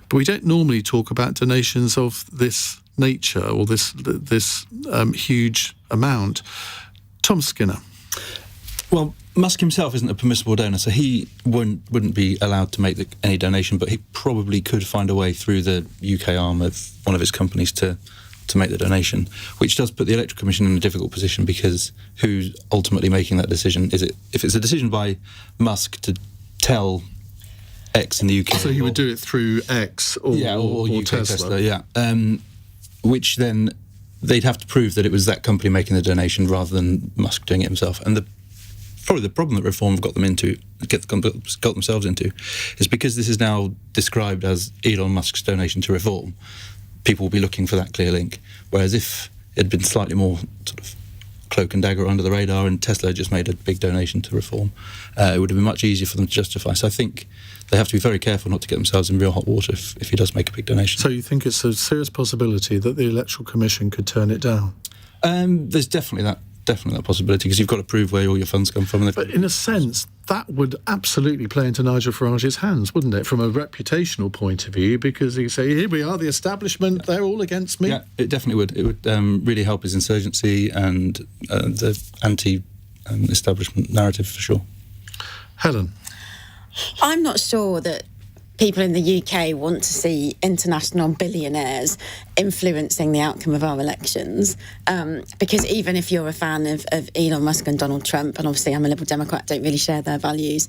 but we don't normally talk about donations of this nature or this huge amount. Tom Skinner. Well, Musk himself isn't a permissible donor, so he wouldn't be allowed to make any donation, but he probably could find a way through the UK arm of one of his companies to make the donation, which does put the Electoral Commission in a difficult position, because who's ultimately making that decision? Is it, if it's a decision by Musk to tell X in the UK... So he would do it through X or UK Tesla. yeah. Which then they'd have to prove that it was that company making the donation rather than Musk doing it himself. And probably the problem that Reform got themselves into is because this is now described as Elon Musk's donation to Reform, people will be looking for that clear link. Whereas if it had been slightly more sort of cloak and dagger under the radar and Tesla just made a big donation to Reform, it would have been much easier for them to justify. So I think they have to be very careful not to get themselves in real hot water if he does make a big donation. So you think it's a serious possibility that the Electoral Commission could turn it down? There's definitely that possibility, because you've got to prove where all your funds come from. But in a sense, that would absolutely play into Nigel Farage's hands, wouldn't it, from a reputational point of view, because he'd say, here we are, the establishment, they're all against me. Yeah, it definitely would. It would really help his insurgency and the anti-establishment narrative, for sure. Helen? I'm not sure that people in the UK want to see international billionaires influencing the outcome of our elections, because even if you're a fan of Elon Musk and Donald Trump, and obviously I'm a Liberal Democrat, don't really share their values,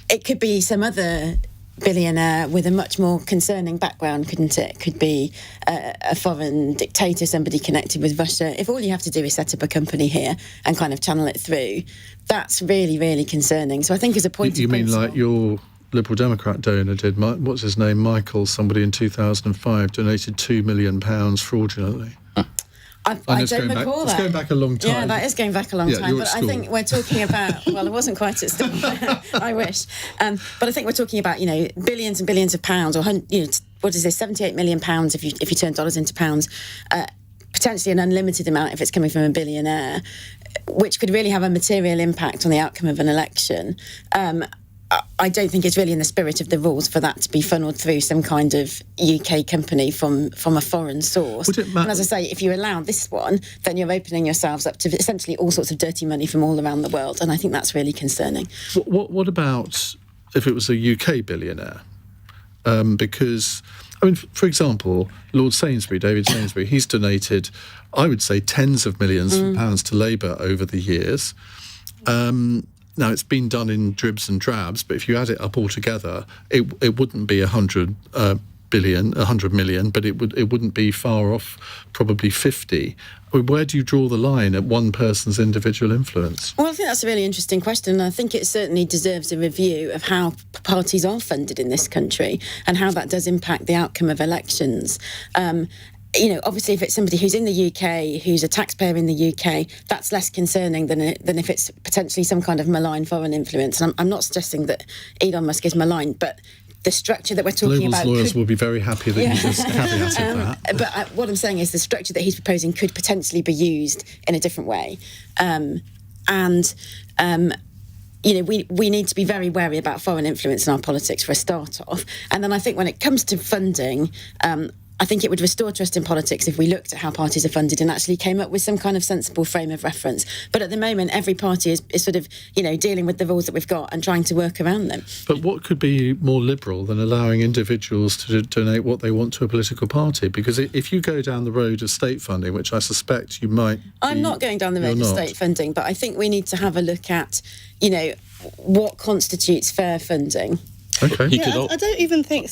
it could be some other billionaire with a much more concerning background, couldn't it? It could be a foreign dictator, somebody connected with Russia. If all you have to do is set up a company here and kind of channel it through, that's really, really concerning. So I think as a point You of mean principle, like your Liberal Democrat donor did? What's his name? Michael, somebody in 2005 donated £2 million fraudulently. I don't recall that. It's going back a long time. Yeah, that is going back a long time. But I think we're talking about, well, it wasn't quite at school. I wish. But I think we're talking about, billions and billions of pounds, or, what is this, 78 million pounds if you turn dollars into pounds, potentially an unlimited amount if it's coming from a billionaire, which could really have a material impact on the outcome of an election. I don't think it's really in the spirit of the rules for that to be funneled through some kind of UK company from a foreign source. And as I say, if you allow this one, then you're opening yourselves up to essentially all sorts of dirty money from all around the world, and I think that's really concerning. What about if it was a UK billionaire? Because, for example, Lord Sainsbury, David Sainsbury, he's donated, I would say, tens of millions of pounds to Labour over the years. Now, it's been done in dribs and drabs, but if you add it up all together, it wouldn't be 100 million, but it wouldn't be far off, probably 50. Where do you draw the line at one person's individual influence? Well, I think that's a really interesting question, and I think it certainly deserves a review of how parties are funded in this country and how that does impact the outcome of elections. Obviously, if it's somebody who's in the UK, who's a taxpayer in the UK, that's less concerning than if it's potentially some kind of malign foreign influence. And I'm not suggesting that Elon Musk is malign, but the structure that we're talking about... lawyers will be very happy that you just caveated that. But what I'm saying is the structure that he's proposing could potentially be used in a different way. We need to be very wary about foreign influence in our politics for a start off. And then I think when it comes to funding... I think it would restore trust in politics if we looked at how parties are funded and actually came up with some kind of sensible frame of reference. But at the moment, every party is sort of, dealing with the rules that we've got and trying to work around them. But what could be more liberal than allowing individuals to donate what they want to a political party? Because if you go down the road of state funding, which I suspect you might... I'm not going down the road of state funding, but I think we need to have a look at, what constitutes fair funding. Okay. I don't even think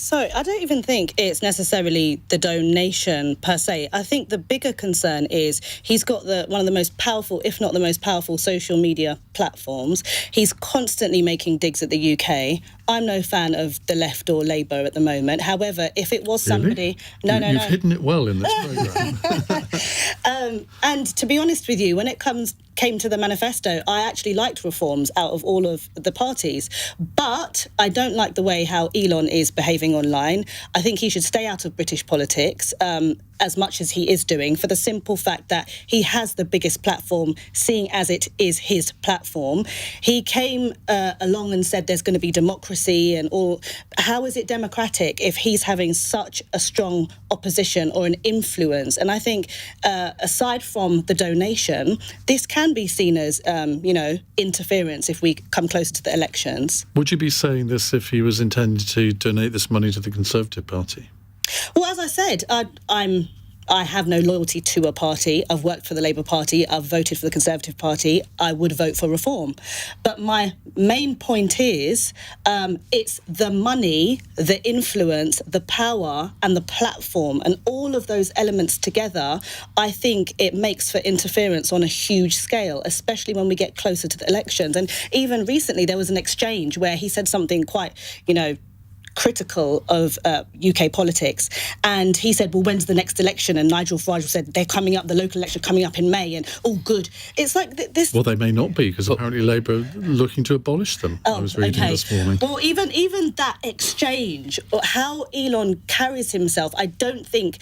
it's necessarily the donation per se. I think the bigger concern is he's got one of the most powerful, if not the most powerful, social media platforms. He's constantly making digs at the UK. I'm no fan of the left or Labour at the moment. However, if it was somebody... Really? No. You've hidden it well in this programme. And to be honest with you, when it came to the manifesto, I actually liked reforms out of all of the parties. But I don't like the way how Elon is behaving online. I think he should stay out of British politics. as much as he is doing, for the simple fact that he has the biggest platform, seeing as it is his platform. He came along and said there's going to be democracy and all. How is it democratic if he's having such a strong opposition or an influence? And I think, aside from the donation, this can be seen as, interference if we come closer to the elections. Would you be saying this if he was intending to donate this money to the Conservative Party? Well, as I said, I have no loyalty to a party. I've worked for the Labour Party. I've voted for the Conservative Party. I would vote for reform. But my main point is it's the money, the influence, the power and the platform and all of those elements together. I think it makes for interference on a huge scale, especially when we get closer to the elections. And even recently there was an exchange where he said something quite, critical of UK politics, and he said, well, when's the next election? And Nigel Farage said, they're coming up, the local election coming up in May, and good. It's like this. Well, they may not be, because apparently Labour are looking to abolish them. I was reading this morning. Well, even that exchange, or how Elon carries himself, I don't think,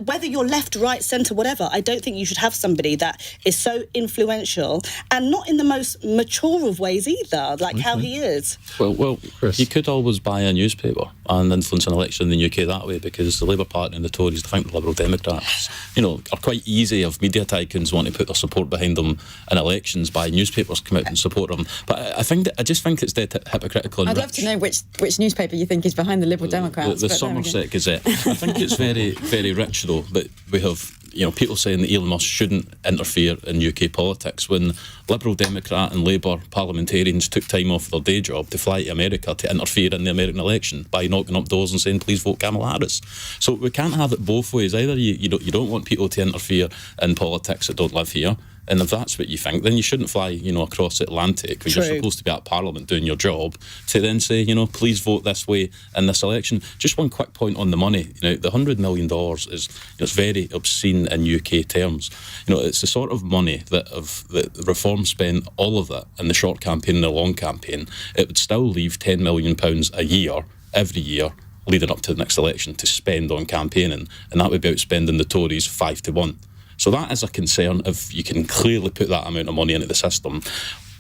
whether you're left, right, centre, whatever, I don't think you should have somebody that is so influential and not in the most mature of ways either, like how he is. Well, Chris. you could always buy a newspaper and influence an election in the UK that way, because the Labour Party and the Tories, I think the Liberal Democrats, are quite easy if media tycoons want to put their support behind them in elections by newspapers come out and support them. But I just think it's dead hypocritical. I'd love to know which newspaper you think is behind the Liberal Democrats. The Somerset Gazette. I think it's very, very rich, though, that we have people saying that Elon Musk shouldn't interfere in UK politics, when Liberal Democrat and Labour parliamentarians took time off their day job to fly to America to interfere in the American election by knocking up doors and saying, please vote Kamala Harris. So we can't have it both ways. Either you don't want people to interfere in politics that don't live here, and if that's what you think, then you shouldn't fly, across the Atlantic when you're supposed to be at Parliament doing your job, to then say, please vote this way in this election. Just one quick point on the money. The $100 million is it's very obscene in UK terms. It's the sort of money that if the Reform spent all of that in the short campaign and the long campaign, it would still leave £10 million a year, every year, leading up to the next election to spend on campaigning, and that would be outspending the Tories 5-1. So that is a concern if you can clearly put that amount of money into the system.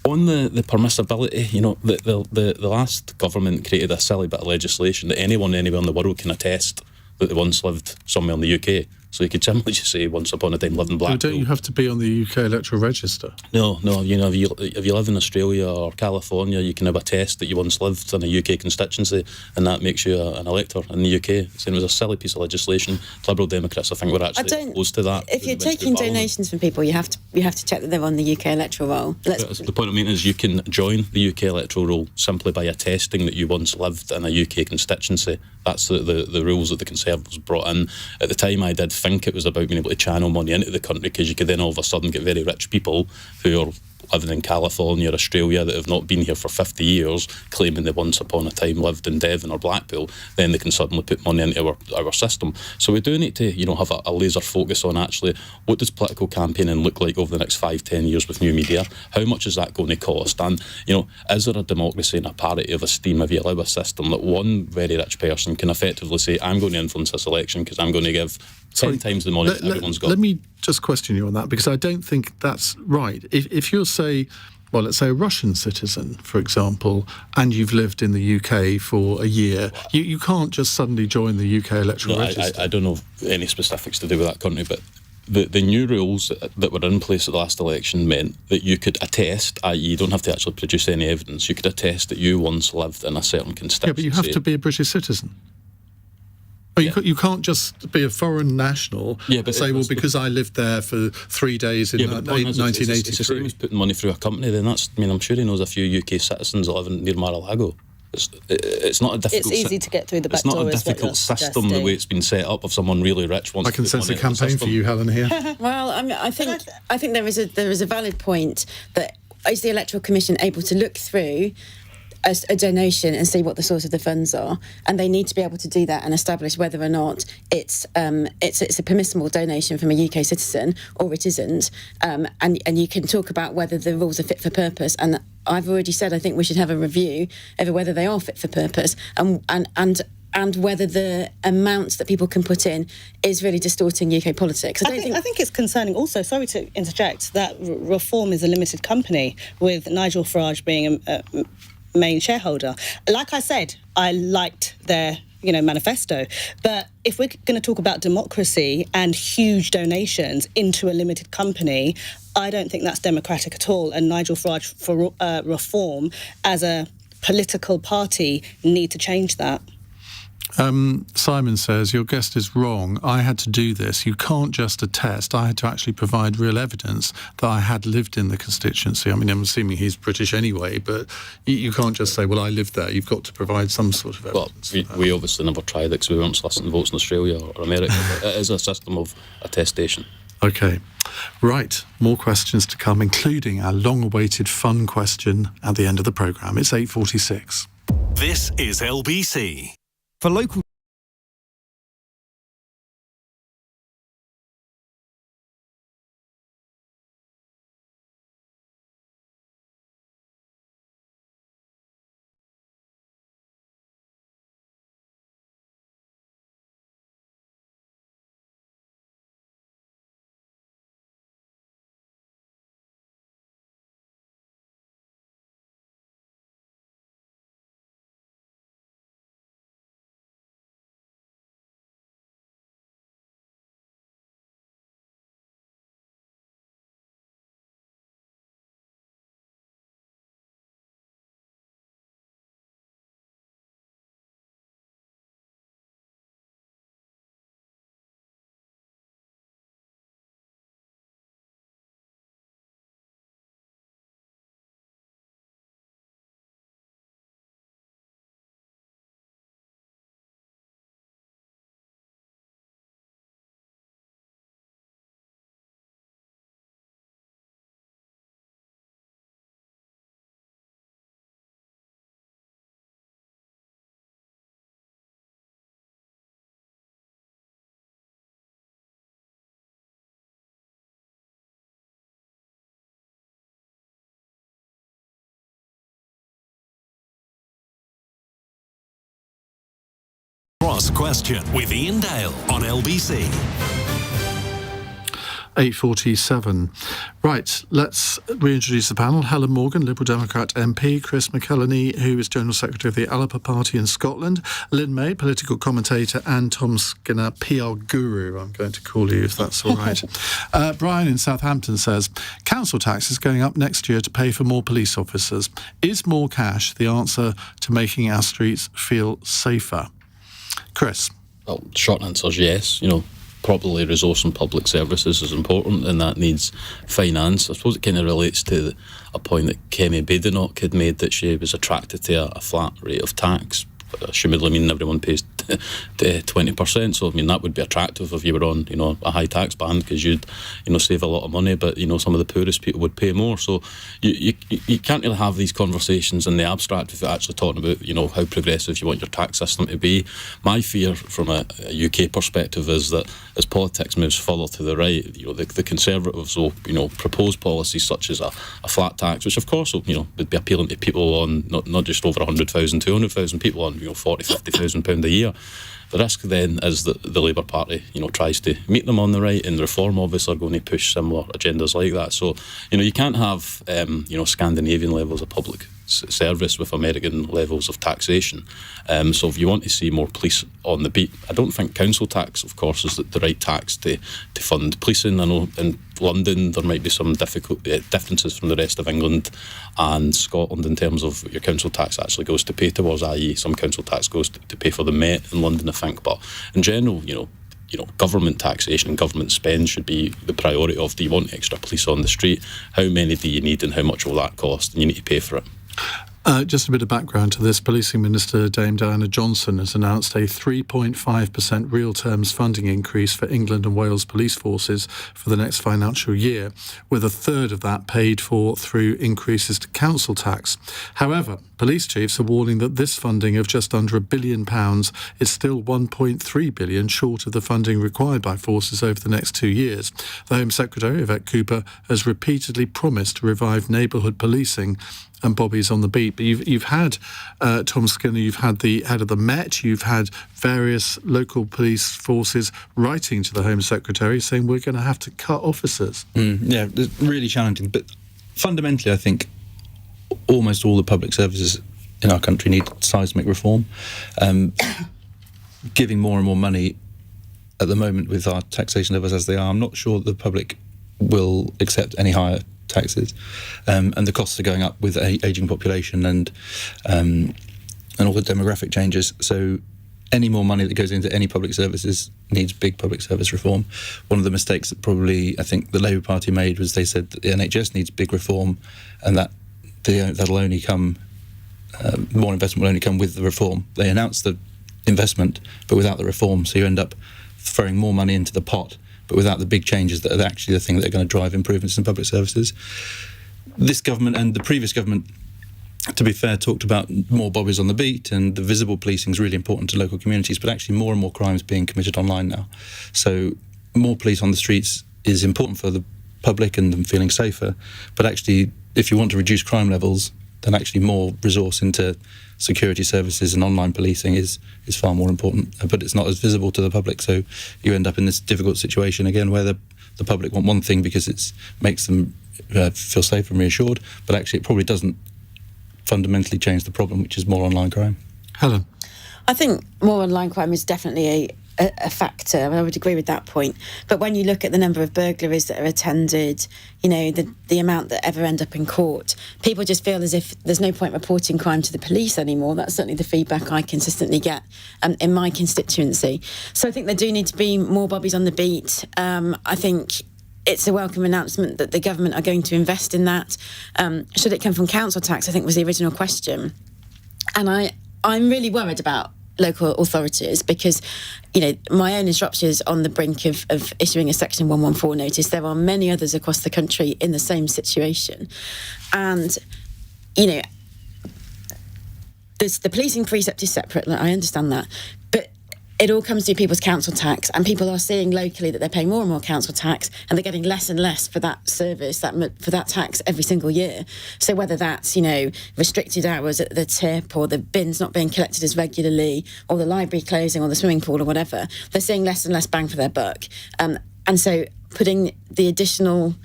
On the permissibility, the last government created a silly bit of legislation that anyone anywhere in the world can attest that they once lived somewhere in the UK. So you could simply just say, once upon a time, lived in Blackpool. Don't you have to be on the UK electoral register? No. If you live in Australia or California, you can have a test that you once lived in a UK constituency, and that makes you an elector in the UK. So it was a silly piece of legislation. Liberal Democrats, I think, were actually opposed to that. If you're taking donations from people, you have to check that they're on the UK electoral roll. The point I'm making is you can join the UK electoral roll simply by attesting that you once lived in a UK constituency. That's the rules that the Conservatives brought in. At the time, I did think it was about being able to channel money into the country, because you could then all of a sudden get very rich people who are living in California or Australia that have not been here for 50 years, claiming they once upon a time lived in Devon or Blackpool. Then they can suddenly put money into our system. So we do need to have a laser focus on actually what does political campaigning look like over the next 5-10 years with new media? How much is that going to cost? And is there a democracy and a parity of esteem if you allow a system that one very rich person can effectively say, I'm going to influence this election because I'm going to give 10 times the money everyone's got? Let me just question you on that, because I don't think that's right. If you're, let's say a Russian citizen, for example, and you've lived in the UK for a year, you can't just suddenly join the UK electoral register. I don't know any specifics to do with that country, but the new rules that were in place at the last election meant that you could attest, i.e. you don't have to actually produce any evidence, you could attest that you once lived in a certain constituency. Yeah, but you have to be a British citizen. You can't just be a foreign national and say, because I lived there for 3 days in 1983. It's the same as putting money through a company. Then I'm sure he knows a few UK citizens that live near Mar-a-Lago. It's not a difficult. It's easy to get through the back door. It's not a difficult system the way it's been set up. If someone really rich wants, I can sense a campaign for you, Helen, here. Well, I think there is a valid point that is the Electoral Commission able to look through a donation and see what the source of the funds are, and they need to be able to do that and establish whether or not it's a permissible donation from a UK citizen or it isn't, and you can talk about whether the rules are fit for purpose. And I've already said I think we should have a review over whether they are fit for purpose, and and whether the amounts that people can put in is really distorting UK politics. I think it's concerning also, sorry to interject, that Reform is a limited company with Nigel Farage being a main shareholder. Like I said, I liked their manifesto. But if we're going to talk about democracy and huge donations into a limited company, I don't think that's democratic at all. And Nigel Farage for Reform as a political party need to change that. Simon says, your guest is wrong. I had to do this. You can't just attest. I had to actually provide real evidence that I had lived in the constituency. I mean, I'm assuming he's British anyway, but you can't just say, well, I lived there. You've got to provide some sort of evidence. Well, we obviously never tried it because we weren't soliciting votes in Australia or America, but it is a system of attestation. OK. Right. More questions to come, including our long-awaited fun question at the end of the programme. It's 8:46. This is LBC. For local Cross Question with Iain Dale on LBC. 8:47. Right, let's reintroduce the panel. Helen Morgan, Liberal Democrat MP, Chris McEleny, who is General Secretary of the Alba Party in Scotland, Lin Mei, political commentator, and Tom Skinner, PR guru, I'm going to call you if that's all right. Brian in Southampton says, council tax is going up next year to pay for more police officers. Is more cash the answer to making our streets feel safer? Chris? Well, short answer is yes. Properly resourcing public services is important, and that needs finance. I suppose it kind of relates to a point that Kemi Badenoch had made, that she was attracted to a flat rate of tax. Assumedly, everyone pays 20%. So, that would be attractive if you were on, a high tax band, because you'd, save a lot of money. But, some of the poorest people would pay more. So you can't really have these conversations in the abstract if you're actually talking about, how progressive you want your tax system to be. My fear from a UK perspective is that as politics moves further to the right, the Conservatives will, propose policies such as a flat tax, which of course will, would be appealing to people on not just over 100,000, 200,000 people on, 40, 50,000 pound a year. The risk then is that the Labour Party, tries to meet them on the right, and Reform obviously are going to push similar agendas like that. So, you can't have, Scandinavian levels of public service with American levels of taxation. So if you want to see more police on the beat, I don't think council tax, of course, is the right tax to fund policing. I know in London there might be some differences from the rest of England and Scotland in terms of your council tax actually goes to pay towards, i.e. some council tax goes to pay for the Met in London, I think. But in general, government taxation and government spend should be the priority of, do you want extra police on the street? How many do you need and how much will that cost? And you need to pay for it. Just a bit of background to this. Policing Minister Dame Diana Johnson has announced a 3.5% real terms funding increase for England and Wales police forces for the next financial year, with a third of that paid for through increases to council tax. However, police chiefs are warning that this funding of just under £1 billion is still £1.3 billion short of the funding required by forces over the next 2 years. The Home Secretary, Yvette Cooper, has repeatedly promised to revive neighbourhood policing and bobbies on the beat. But you've had Tom Skinner, you've had the head of the Met, you've had various local police forces writing to the Home Secretary saying we're going to have to cut officers. Yeah, it's really challenging. But fundamentally, I think almost all the public services in our country need seismic reform. Giving more and more money at the moment with our taxation levels as they are, I'm not sure that the public will accept any higher taxes, and the costs are going up with ageing population and all the demographic changes. So any more money that goes into any public services needs big public service reform. One of the mistakes that probably I think the Labour Party made was they said that the NHS needs big reform, and that'll only come, more investment will only come with the reform. They announced the investment but without the reform, so you end up throwing more money into the pot but without the big changes that are actually the thing that are going to drive improvements in public services. This government and the previous government, to be fair, talked about more bobbies on the beat, and the visible policing is really important to local communities, but actually more and more crimes being committed online now. So more police on the streets is important for the public and them feeling safer, but actually if you want to reduce crime levels, then actually more resource into security services and online policing is far more important, but it's not as visible to the public. So you end up in this difficult situation again where the public want one thing because it makes them feel safe and reassured, but actually it probably doesn't fundamentally change the problem, which is more online crime. Helen? I think more online crime is definitely a factor. I would agree with that point. But when you look at the number of burglaries that are attended, the amount that ever end up in court, people just feel as if there's no point reporting crime to the police anymore. That's certainly the feedback I consistently get in my constituency. So I think there do need to be more bobbies on the beat. I think it's a welcome announcement that the government are going to invest in that. Should it come from council tax, I think was the original question. And I'm really worried about local authorities because, my own in Shropshire is on the brink of issuing a Section 114 notice. There are many others across the country in the same situation. And, the policing precept is separate, I understand that. But it all comes through people's council tax, and people are seeing locally that they're paying more and more council tax, and they're getting less and less for that service, for that tax every single year. So whether that's, restricted hours at the tip, or the bins not being collected as regularly, or the library closing, or the swimming pool, or whatever, they're seeing less and less bang for their buck. And so putting the additional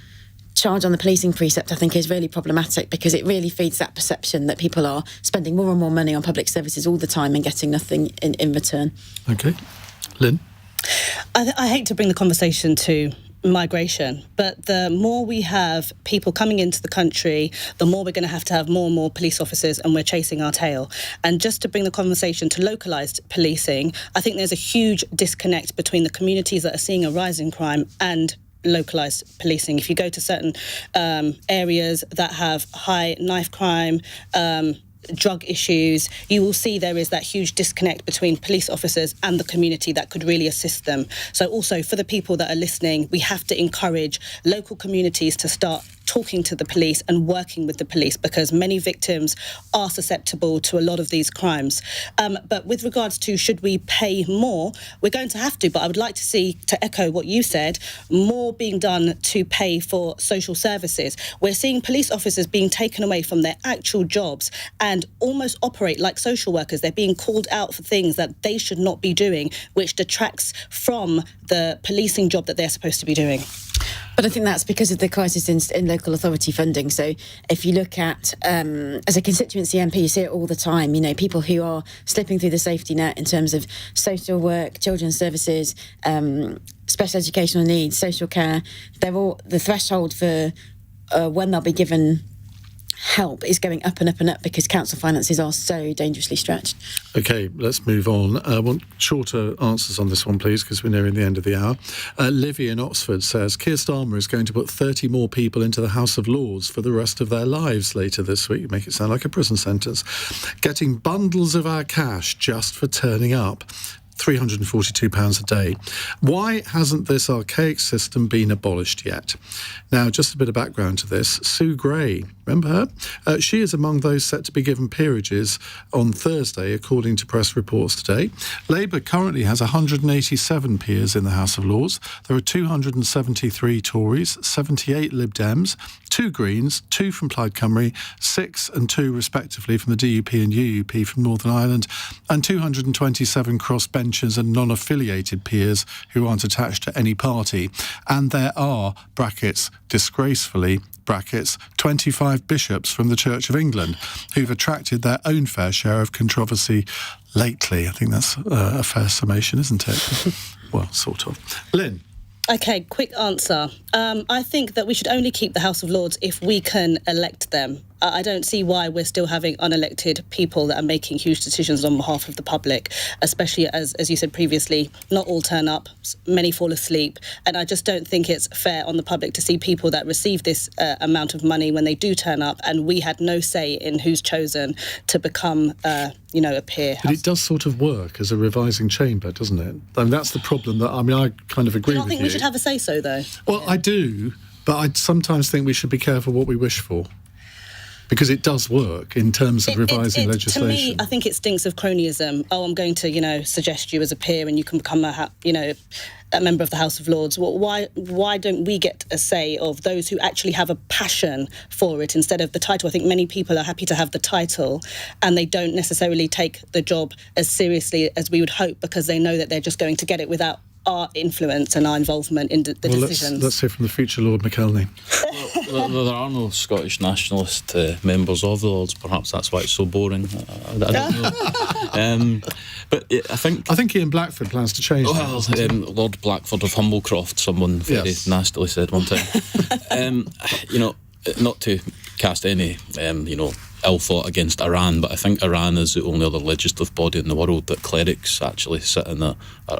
charge on the policing precept, I think, is really problematic because it really feeds that perception that people are spending more and more money on public services all the time and getting nothing in return. OK. Lynn? I hate to bring the conversation to migration, but the more we have people coming into the country, the more we're going to have more and more police officers, and we're chasing our tail. And just to bring the conversation to localised policing, I think there's a huge disconnect between the communities that are seeing a rise in crime and localised policing. If you go to certain areas that have high knife crime, drug issues, you will see there is that huge disconnect between police officers and the community that could really assist them. So also for the people that are listening, we have to encourage local communities to start talking to the police and working with the police, because many victims are susceptible to a lot of these crimes. But with regards to should we pay more, we're going to have to, but I would like to see, to echo what you said, more being done to pay for social services. We're seeing police officers being taken away from their actual jobs and almost operate like social workers. They're being called out for things that they should not be doing, which detracts from the policing job that they're supposed to be doing. But I think that's because of the crisis in local authority funding. So if you look at, as a constituency MP, you see it all the time, people who are slipping through the safety net in terms of social work, children's services, special educational needs, social care. They're all, the threshold for when they'll be given help is going up and up and up because council finances are so dangerously stretched. OK, let's move on. I want shorter answers on this one, please, because we're nearing the end of the hour. Livy in Oxford says, Keir Starmer is going to put 30 more people into the House of Lords for the rest of their lives later this week. Make it sound like a prison sentence. Getting bundles of our cash just for turning up. £342 a day. Why hasn't this archaic system been abolished yet? Now, just a bit of background to this. Sue Gray, remember her? She is among those set to be given peerages on Thursday, according to press reports today. Labour currently has 187 peers in the House of Lords. There are 273 Tories, 78 Lib Dems, 2 Greens, 2 from Plaid Cymru, 6 and 2 respectively from the DUP and UUP from Northern Ireland, and 227 crossbenchers and non-affiliated peers who aren't attached to any party. And there are, brackets, disgracefully, brackets, 25 bishops from the Church of England who've attracted their own fair share of controversy lately. I think that's a fair summation, isn't it? Well, sort of. Lynn? Okay, quick answer. I think that we should only keep the House of Lords if we can elect them. I don't see why we're still having unelected people that are making huge decisions on behalf of the public, especially as you said previously, not all turn up, many fall asleep. And I just don't think it's fair on the public to see people that receive this amount of money when they do turn up, and we had no say in who's chosen to become, a peer. But it does sort of work as a revising chamber, doesn't it? I mean, that's the problem I kind of agree with you. Do you not think we should have a say-so, though? Well, I do, but I sometimes think we should be careful what we wish for. Because it does work in terms of revising legislation. To me, I think it stinks of cronyism. Oh, I'm going to, suggest you as a peer and you can become a member of the House of Lords. Well, why don't we get a say of those who actually have a passion for it instead of the title? I think many people are happy to have the title and they don't necessarily take the job as seriously as we would hope because they know that they're just going to get it without our influence and our involvement in the decisions. Let's hear from the future Lord McEleny. Well, there are no Scottish nationalist members of the Lords. Perhaps that's why it's so boring. I don't know. But I think Ian Blackford plans to change that. Lord Blackford of Humblecroft, someone very nastily said one time. Not to cast any, ill thought against Iran, but I think Iran is the only other legislative body in the world that clerics actually sit in a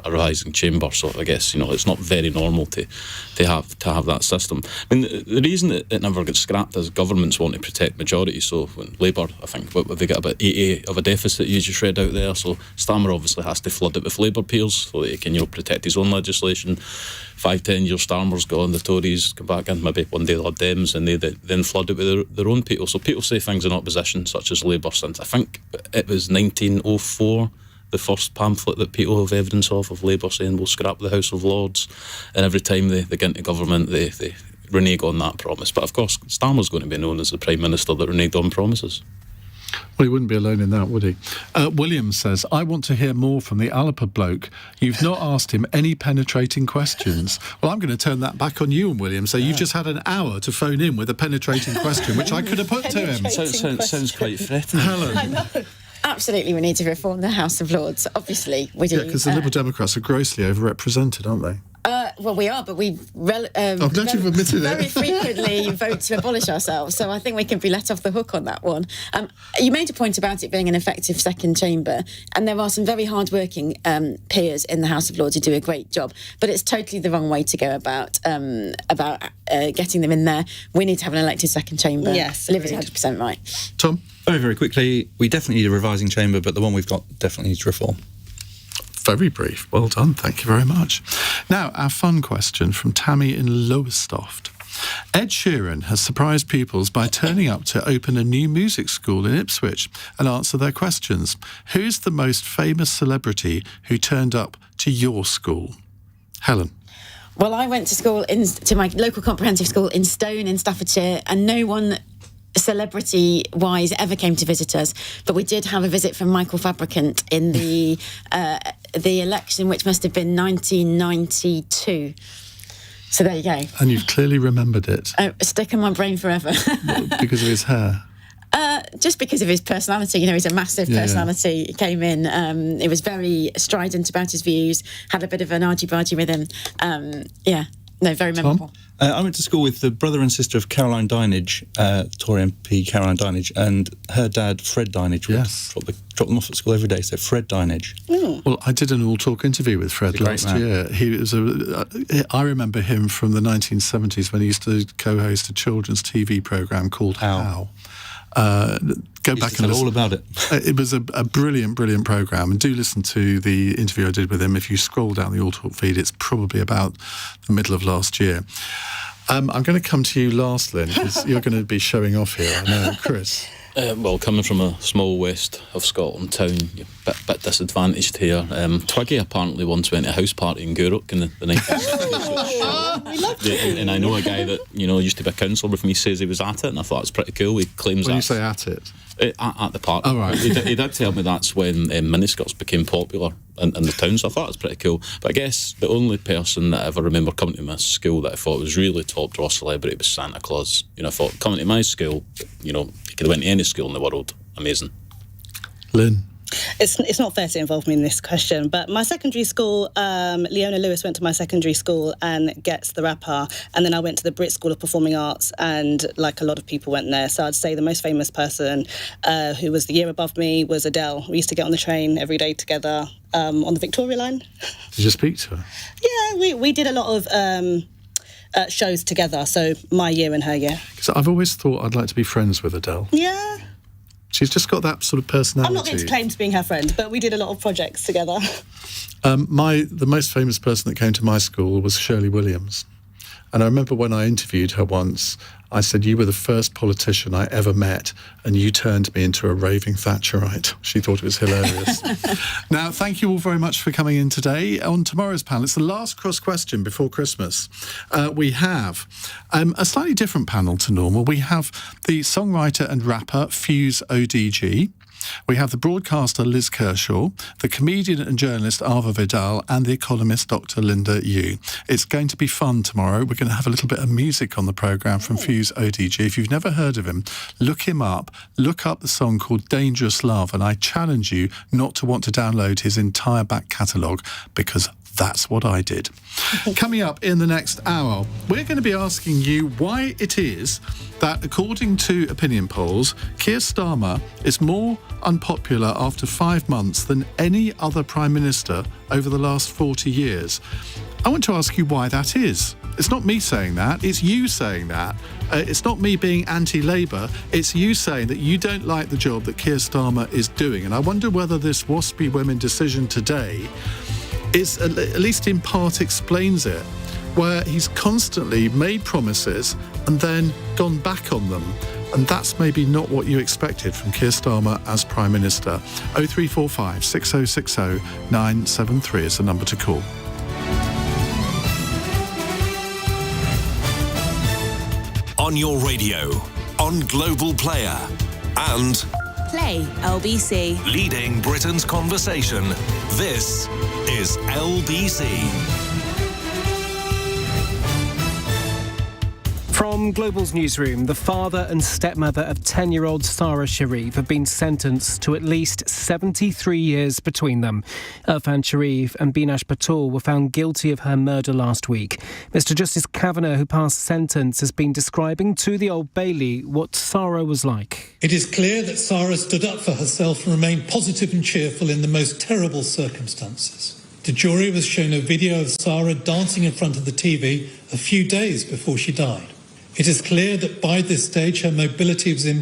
revising chamber. So I guess it's not very normal to have that system. I mean, the reason it never gets scrapped is governments want to protect majorities. So when Labour, I think, they get about 80 of a deficit you just read out there. So Starmer obviously has to flood it with Labour peers so that he can protect his own legislation. 5-10 years Starmer's gone, the Tories come back in, maybe one day Lord Dems, and they then flood it with their own people. So people say things in opposition, such as Labour, since I think it was 1904, the first pamphlet that people have evidence of Labour saying we'll scrap the House of Lords, and every time they get into government they renege on that promise. But of course Starmer's going to be known as the Prime Minister that reneged on promises. Well, he wouldn't be alone in that, would he? William says, I want to hear more from the Alba bloke. You've not asked him any penetrating questions. Well, I'm going to turn that back on you and William. So you've just had an hour to phone in with a penetrating question, which I could have put to him. Sounds quite threatening. Helen. I know. Absolutely, we need to reform the House of Lords. Obviously, we do. Yeah, because the Liberal Democrats are grossly overrepresented, aren't they? Well, we are, but we you've admitted very frequently vote to abolish ourselves, so I think we can be let off the hook on that one. You made a point about it being an effective second chamber, and there are some very hard-working peers in the House of Lords who do a great job, but it's totally the wrong way to go about getting them in there. We need to have an elected second chamber. Yes, Liv is 100% right. Tom? Very, very quickly, we definitely need a revising chamber, but the one we've got definitely needs reform. Very brief. Well done. Thank you very much. Now, our fun question from Tammy in Lowestoft. Ed Sheeran has surprised pupils by turning up to open a new music school in Ipswich and answer their questions. Who's the most famous celebrity who turned up to your school? Helen. Well, I went to school to my local comprehensive school in Stone in Staffordshire, and no one celebrity-wise ever came to visit us, but we did have a visit from Michael Fabricant in the election, which must have been 1992. So there you go. And you've clearly remembered it. Stick in my brain forever. Because of his hair? Just because of his personality. He's a massive personality. He came in, he was very strident about his views, had a bit of an argy-bargy with him. Very memorable. I went to school with the brother and sister of Caroline Dinenage, Tory MP Caroline Dinenage, and her dad, Fred Dinenage, would drop them off at school every day, so Fred Dinenage. Mm. Well, I did an all-talk interview with Fred last year. He was I remember him from the 1970s when he used to co-host a children's TV programme called How. go back and listen. All about it. It was a brilliant programme, and do listen to the interview I did with him. If you scroll down the All Talk feed, it's probably about the middle of last year. I'm going to come to you last, Lynn, because you're going to be showing off here, I know. Chris? Well, coming from a small west of Scotland town, you're a bit disadvantaged here. Twiggy apparently once went to a house party in Gourock in the 1960s. And I know a guy that, used to be a councillor with me, says he was at it, and I thought it's pretty cool. He claims When you say at it? At the party. Oh, right. He did tell me that's when miniskirts became popular in the town, so I thought it was pretty cool. But I guess the only person that I ever remember coming to my school that I thought was really top draw celebrity was Santa Claus. I thought, coming to my school, he could have went to any school in the world. Amazing. Lynn? It's not fair to involve me in this question, but my secondary school, Leona Lewis went to my secondary school and gets the rapper, and then I went to the Brit School of Performing Arts, and like a lot of people went there. So I'd say the most famous person who was the year above me was Adele. We used to get on the train every day together on the Victoria line. Did you speak to her? Yeah, we did a lot of shows together, so my year and her year. Because I've always thought I'd like to be friends with Adele. Yeah. She's just got that sort of personality. I'm not going to claim to being her friend, but we did a lot of projects together. The most famous person that came to my school was Shirley Williams. And I remember when I interviewed her once, I said, you were the first politician I ever met, and you turned me into a raving Thatcherite. She thought it was hilarious. Now, thank you all very much for coming in today. On tomorrow's panel, it's the last cross question before Christmas. We have a slightly different panel to normal. We have the songwriter and rapper Fuse ODG. We have the broadcaster Liz Kershaw, the comedian and journalist Alba Vidal, and the economist Dr. Linda Yu. It's going to be fun tomorrow. We're going to have a little bit of music on the programme from Fuse ODG. If you've never heard of him, look him up. Look up the song called Dangerous Love, and I challenge you not to want to download his entire back catalogue, because that's what I did. Coming up in the next hour, we're going to be asking you why it is that, according to opinion polls, Keir Starmer is more unpopular after 5 months than any other Prime Minister over the last 40 years. I want to ask you why that is. It's not me saying that, it's you saying that. It's not me being anti-Labour, it's you saying that you don't like the job that Keir Starmer is doing. And I wonder whether this WASPy Women decision today is, at least in part, explains it, where he's constantly made promises and then gone back on them. And that's maybe not what you expected from Keir Starmer as Prime Minister. 0345 6060 973 is the number to call. On your radio, on Global Player, and Play LBC. leading Britain's conversation. This is LBC. From Global's newsroom, the father and stepmother of 10-year-old Sarah Sharif have been sentenced to at least 73 years between them. Irfan Sharif and Binash Patul were found guilty of her murder last week. Mr Justice Kavanagh, who passed sentence, has been describing to the Old Bailey what Sarah was like. It is clear that Sarah stood up for herself and remained positive and cheerful in the most terrible circumstances. The jury was shown a video of Sarah dancing in front of the TV a few days before she died. It is clear that by this stage her mobility was impaired.